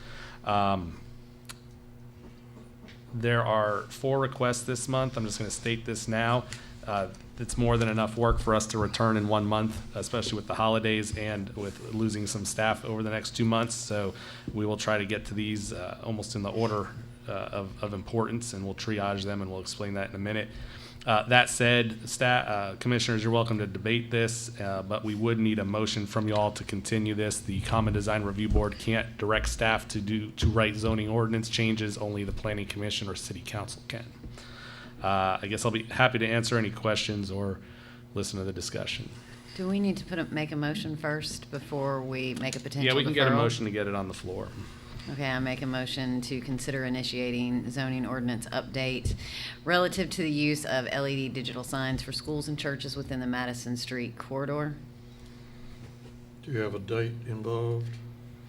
S4: There are 4 requests this month. I'm just going to state this now. It's more than enough work for us to return in 1 month, especially with the holidays and with losing some staff over the next 2 months. So we will try to get to these almost in the order of importance, and we'll triage them, and we'll explain that in a minute. That said, commissioners, you're welcome to debate this, but we would need a motion from you all to continue this. The Common Design Review Board can't direct staff to write zoning ordinance changes. Only the Planning Commission or City Council can. I guess I'll be happy to answer any questions or listen to the discussion.
S5: Do we need to make a motion first before we make a potential
S4: Yeah, we can get a
S5: deferral?
S4: motion to get it on the floor.
S5: Okay, I make a motion to consider initiating zoning ordinance update relative to the use of LED digital signs for schools and churches within the Madison Street corridor.
S1: Do you have a date involved?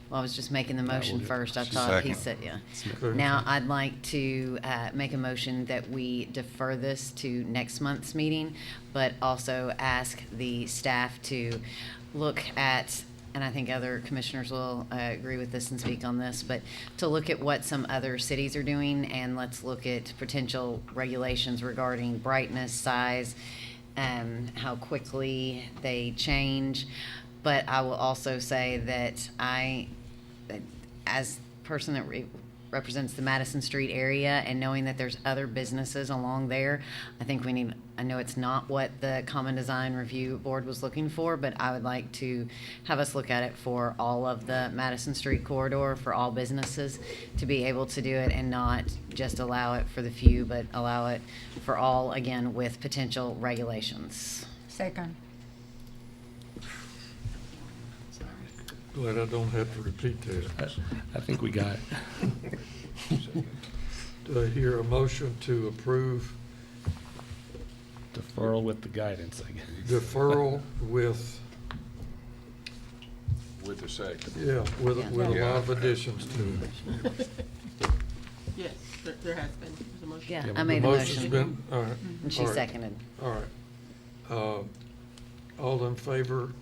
S5: Well, I was just making the motion first. I thought he
S3: Second.
S5: said, yeah.
S1: Okay.
S5: Now, I'd like to make a motion that we defer this to next month's meeting, but also ask the staff to look at, and I think other commissioners will agree with this and speak on this, but to look at what some other cities are doing, and let's look at potential regulations regarding brightness, size, how quickly they change. But I will also say that as a person that represents the Madison Street area and knowing that there's other businesses along there, I think I know it's not what the Common Design Review Board was looking for, but I would like to have us look at it for all of the Madison Street corridor, for all businesses, to be able to do it and not just allow it for the few, but allow it for all, again, with potential regulations.
S15: Second.
S1: Glad I don't have to repeat that.
S4: I think we got it.
S1: Do I hear a motion to approve
S4: Deferral with the guidance, I guess.
S1: deferral with,
S2: With the second.
S1: with a lot of additions to it?
S11: Yes, there has been, there's a motion.
S5: Yeah,
S4: Yeah,
S5: I made the
S1: motion's
S5: motion.
S1: been, all right.
S5: And she
S1: all right,
S5: seconded.
S1: All right. All in favor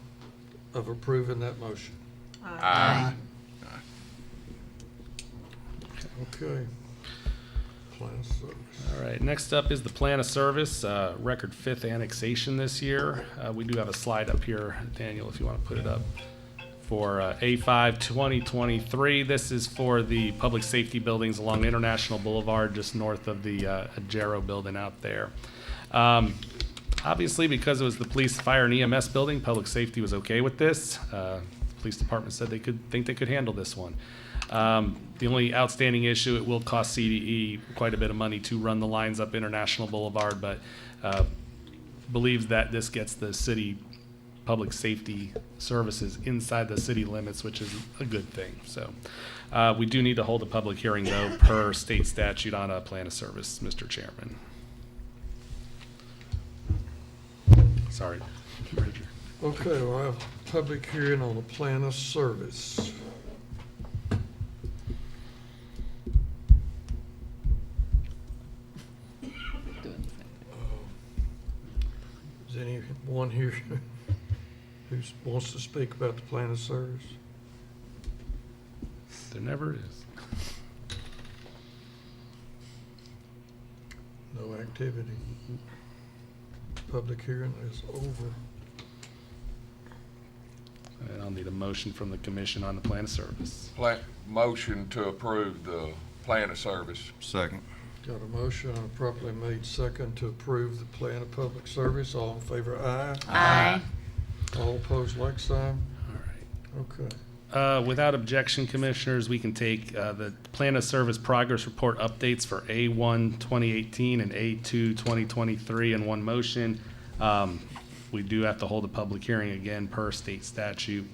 S1: of approving that motion?
S5: Aye.
S1: Okay. Plan of service.
S4: All right, next up is the plan of service, record 5th annexation this year. We do have a slide up here, Daniel, if you want to put it up, for A5 2023. This is for the public safety buildings along International Boulevard, just north of the Ajero building out there. Obviously, because it was the police, fire, and EMS building, public safety was okay with this. The police department said they could handle this one. The only outstanding issue, it will cost CDE quite a bit of money to run the lines up International Boulevard, but believes that this gets the city public safety services inside the city limits, which is a good thing. So we do need to hold a public hearing, though, per state statute on a plan of service, Mr. Chairman. Sorry.
S1: Okay, we'll have a public hearing on the plan of service. Is anyone here who wants to speak about the plan of service?
S4: There never is.
S1: No activity. Public hearing is over.
S4: And I'll need a motion from the commission on the plan of service.
S2: Motion to approve the plan of service.
S3: Second.
S1: Got a motion and a properly made second to approve the plan of public service. All in favor, aye.
S5: Aye.
S1: All opposed, like sign.
S4: All right.
S1: Okay.
S4: Without objection, Commissioners, we can take the Plan of Service Progress Report updates for A1 2018 and A2 2023 in one motion. We do have to hold a public hearing again per state statute,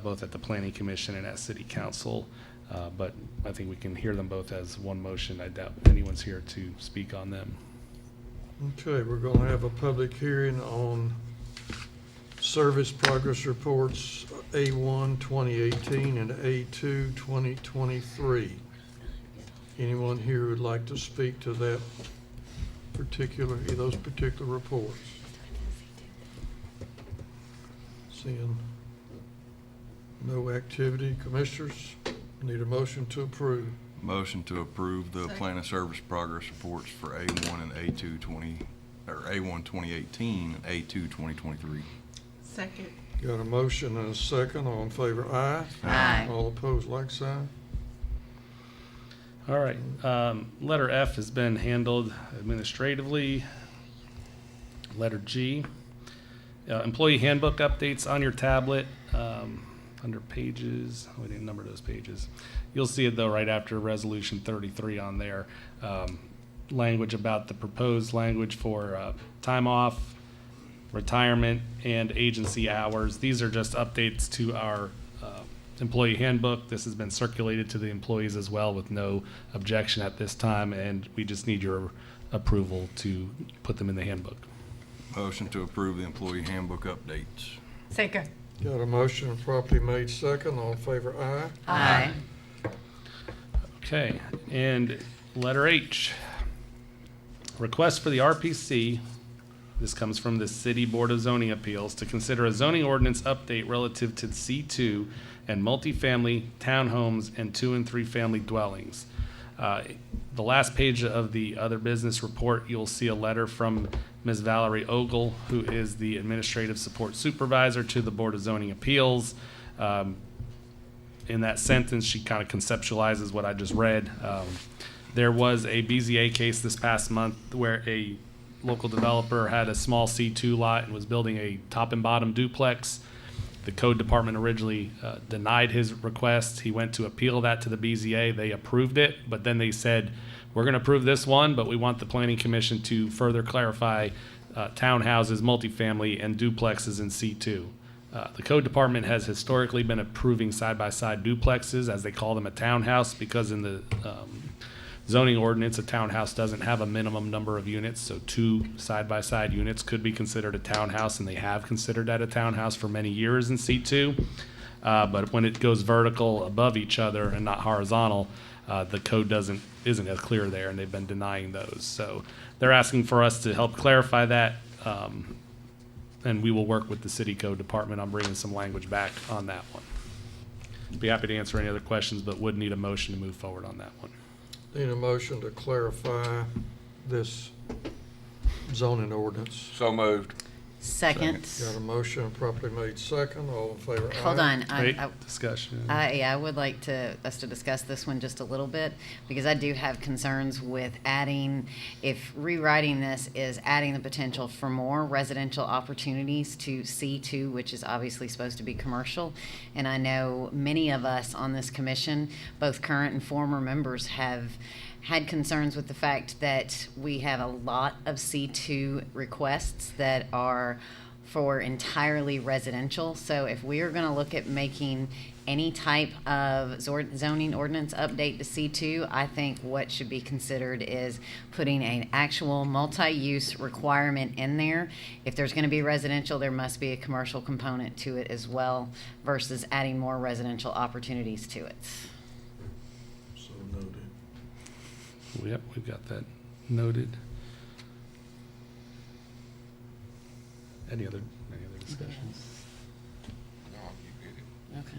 S4: both at the Planning Commission and at City Council. But I think we can hear them both as one motion. I doubt anyone's here to speak on them.
S1: Okay, we're going to have a public hearing on Service Progress Reports A1 2018 and A2 2023. Anyone here who would like to speak to that those particular reports? Seeing no activity, Commissioners, need a motion to approve.
S3: Motion to approve the Plan of Service Progress Reports for A1 and A2 A1 2018 and A2 2023.
S11: Second.
S1: Got a motion and a second. All in favor, aye.
S5: Aye.
S1: All opposed, like sign.
S4: All right. Letter F has been handled administratively. Letter G, employee handbook updates on your tablet. Under pages, we didn't number those pages. You'll see it though right after Resolution 33 on there. Language about the proposed language for time off, retirement, and agency hours. These are just updates to our employee handbook. This has been circulated to the employees as well with no objection at this time, and we just need your approval to put them in the handbook.
S3: Motion to approve the employee handbook updates.
S5: Second.
S1: Got a motion properly made second. All in favor, aye.
S5: Aye.
S4: Okay, and letter H. Request for the RPC, this comes from the City Board of Zoning Appeals, to consider a zoning ordinance update relative to C2 and multifamily townhomes and 2 and 3 family dwellings. The last page of the other business report, you'll see a letter from Ms. Valerie Ogle, who is the Administrative Support Supervisor to the Board of Zoning Appeals. In that sentence, she kind of conceptualizes what I just read. There was a BZA case this past month where a local developer had a small C2 lot and was building a top and bottom duplex. The code department originally denied his request. He went to appeal that to the BZA. They approved it, but then they said, we're going to approve this one, but we want the Planning Commission to further clarify townhouses, multifamily, and duplexes in C2. The code department has historically been approving side-by-side duplexes, as they call them a townhouse, because in the zoning ordinance, a townhouse doesn't have a minimum number of units, so 2 side-by-side units could be considered a townhouse, and they have considered that a townhouse for many years in C2. But when it goes vertical above each other and not horizontal, the code isn't as clear there, and they've been denying those. So they're asking for us to help clarify that, and we will work with the city code department on bringing some language back on that one. Be happy to answer any other questions, but would need a motion to move forward on that one.
S1: Need a motion to clarify this zoning ordinance.
S3: So moved.
S5: Second.
S1: Got a motion properly made second. All in favor, aye.
S5: Hold on.
S4: Wait, discussion.
S5: I would like us to discuss this one just a little bit, because I do have concerns with if rewriting this is adding the potential for more residential opportunities to C2, which is obviously supposed to be commercial. And I know many of us on this commission, both current and former members, have had concerns with the fact that we have a lot of C2 requests that are for entirely residential. So if we are going to look at making any type of zoning ordinance update to C2, I think what should be considered is putting an actual multi-use requirement in there. If there's going to be residential, there must be a commercial component to it as well, versus adding more residential opportunities to it.
S1: So noted.
S4: Yep, we've got that noted. Any other discussions?
S5: Okay.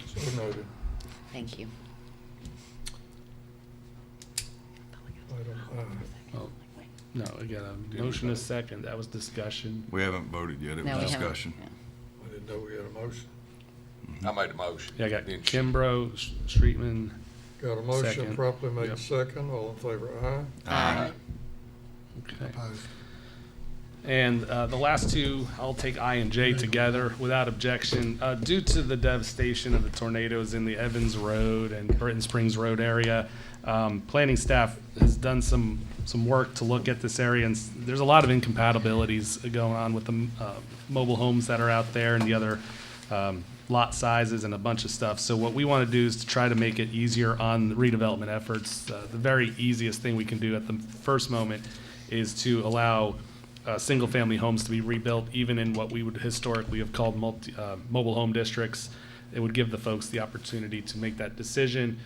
S1: So noted.
S5: Thank you.
S1: Item I.
S4: Oh, no, we got a motion a second. That was discussion.
S3: We haven't voted yet. It
S5: No,
S3: was
S5: we haven't.
S3: discussion.
S1: I didn't know we had a motion.
S3: I made a motion.
S4: Yeah, I got Kimbrough, Streetman.
S1: Got a motion
S4: Second.
S1: properly made
S4: Yep.
S1: second. All in favor, aye.
S3: Aye.
S4: Okay.
S16: Opposed.
S4: And the last two, I'll take I and J together without objection. Due to the devastation of the tornadoes in the Evans Road and Britton Springs Road area, planning staff has done some work to look at this area, and there's a lot of incompatibilities going on with the mobile homes that are out there and the other lot sizes and a bunch of stuff. So what we want to do is to try to make it easier on the redevelopment efforts. The very easiest thing we can do at the first moment is to allow single-family homes to be rebuilt, even in what we would historically have called mobile home districts. It would give the folks the opportunity to make that decision,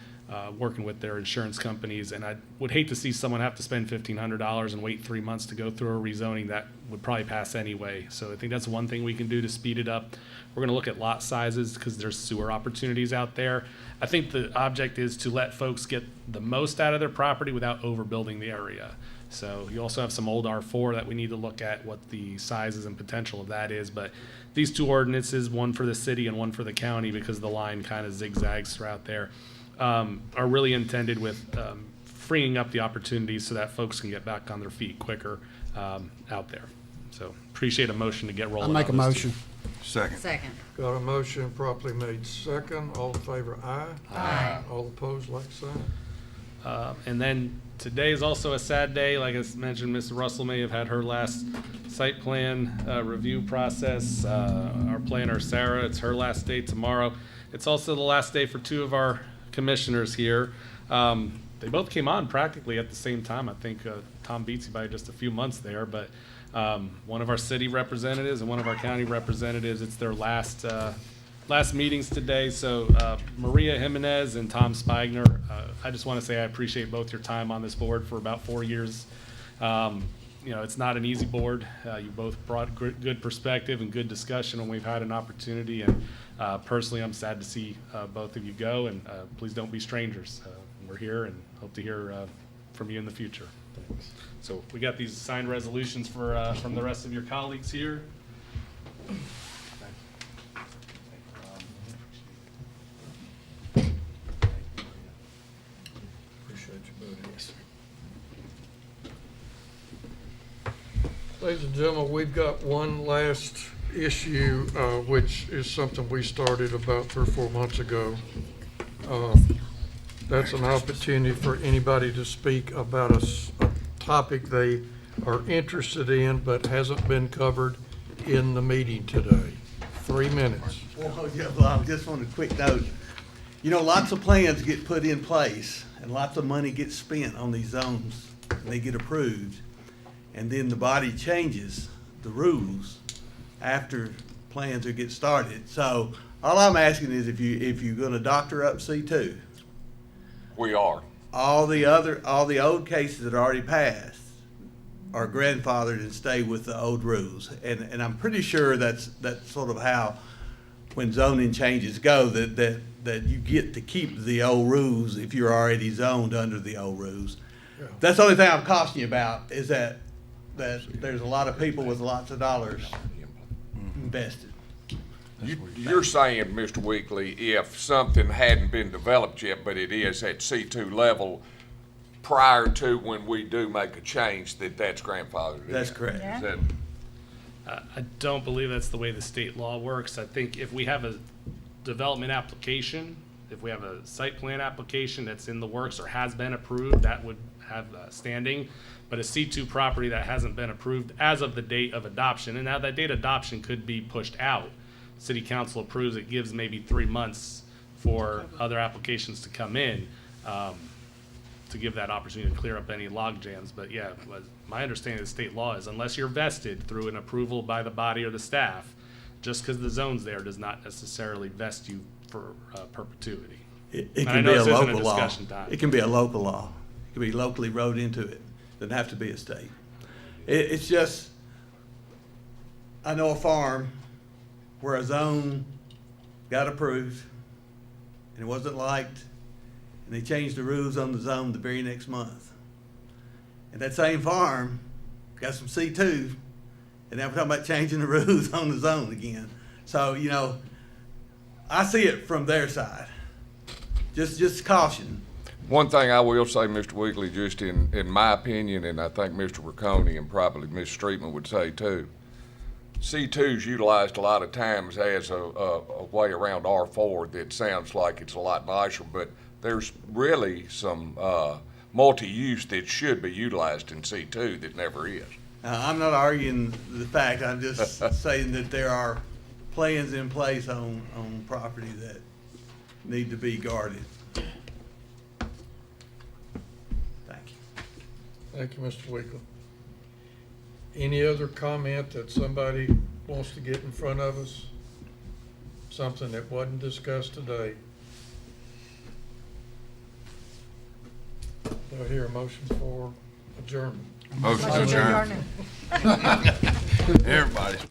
S4: working with their insurance companies. And I would hate to see someone have to spend $1,500 and wait 3 months to go through a rezoning that would probably pass anyway. So I think that's one thing we can do to speed it up. We're going to look at lot sizes because there's sewer opportunities out there. I think the object is to let folks get the most out of their property without overbuilding the area. So you also have some old R4 that we need to look at what the sizes and potential of that is. But these two ordinances, one for the city and one for the county, because the line kind of zigzags throughout there, are really intended with freeing up the opportunities so that folks can get back on their feet quicker out there. So appreciate a motion to get rolling.
S16: I make a
S4: on those two.
S16: motion.
S3: Second.
S5: Second.
S1: Got a motion properly made second. All in favor, aye.
S5: Aye.
S1: All opposed, like sign.
S4: And then today is also a sad day. Like I mentioned, Ms. Russell may have had her last site plan review process. Our planner, Sarah, it's her last day tomorrow. It's also the last day for two of our commissioners here. They both came on practically at the same time. I think Tom beats you by just a few months there, but one of our city representatives and one of our county representatives, it's their last meetings today. So Maria Jimenez and Tom Spigner, I just want to say I appreciate both your time on this board for about 4 years. You know, it's not an easy board. You both brought good perspective and good discussion when we've had an opportunity. And personally, I'm sad to see both of you go. And please don't be strangers. We're here and hope to hear from you in the future. Thanks. So we got these signed resolutions for from the rest of your colleagues here.
S1: Appreciate you, buddy. Yes, sir. Ladies and gentlemen, we've got one last issue, which is something we started about 3 or 4 months ago. That's an opportunity for anybody to speak about a topic they are interested in but hasn't been covered in the meeting today. 3 minutes.
S6: Well, yeah, well, I just want a quick note. You know, lots of plans get put in place and lots of money gets spent on these zones and they get approved. And then the body changes the rules after plans are get started. So all I'm asking is if you're gonna doctor up C2.
S2: We are.
S6: All the old cases that are already passed are grandfathered and stay with the old rules. And I'm pretty sure that's sort of how, when zoning changes go, that you get to keep the old rules if you're already zoned under the old rules.
S1: Yeah.
S6: That's the only thing I'm cautioning you about, is that there's a lot of people with lots of dollars invested.
S2: You're saying, Mr. Weekly, if something hadn't been developed yet, but it is at C2 level, prior to when we do make a change, that's grandfathered in?
S6: That's correct.
S2: Is that-
S4: I don't believe that's the way the state law works. I think if we have a development application, if we have a site plan application that's in the works or has been approved, that would have standing. But a C2 property that hasn't been approved as of the date of adoption, and now that date of adoption could be pushed out. City council approves, it gives maybe 3 months for other applications to come in, to give that opportunity to clear up any log jams. But yeah, my understanding of the state law is unless you're vested through an approval by the body or the staff, just because the zone's there does not necessarily vest you for perpetuity.
S6: It
S4: And I
S6: can
S4: know
S6: be a
S4: this isn't
S6: local law.
S4: discussion time.
S6: It can be a local law. It can be locally wrote into it. Doesn't have to be a state. It's just, I know a farm where a zone got approved and it wasn't liked, and they changed the rules on the zone the very next month. And that same farm got some C2, and now we're talking about changing the rules on the zone again. So, you know, I see it from their side. Just caution.
S2: One thing I will say, Mr. Weekly, just in my opinion, and I think Mr. Riccone and probably Ms. Streetman would say too, C2 is utilized a lot of times as a way around R4 that sounds like it's a lot nicer, but there's really some multi-use that should be utilized in C2 that never is.
S6: I'm not arguing the fact, I'm just saying that there are plans in place on property that need to be guarded. Thank you.
S1: Thank you, Mr. Weekly. Any other comment that somebody wants to get in front of us? Something that wasn't discussed today? Do I hear a motion for adjournment?
S3: Motion to adjourn. Everybody's.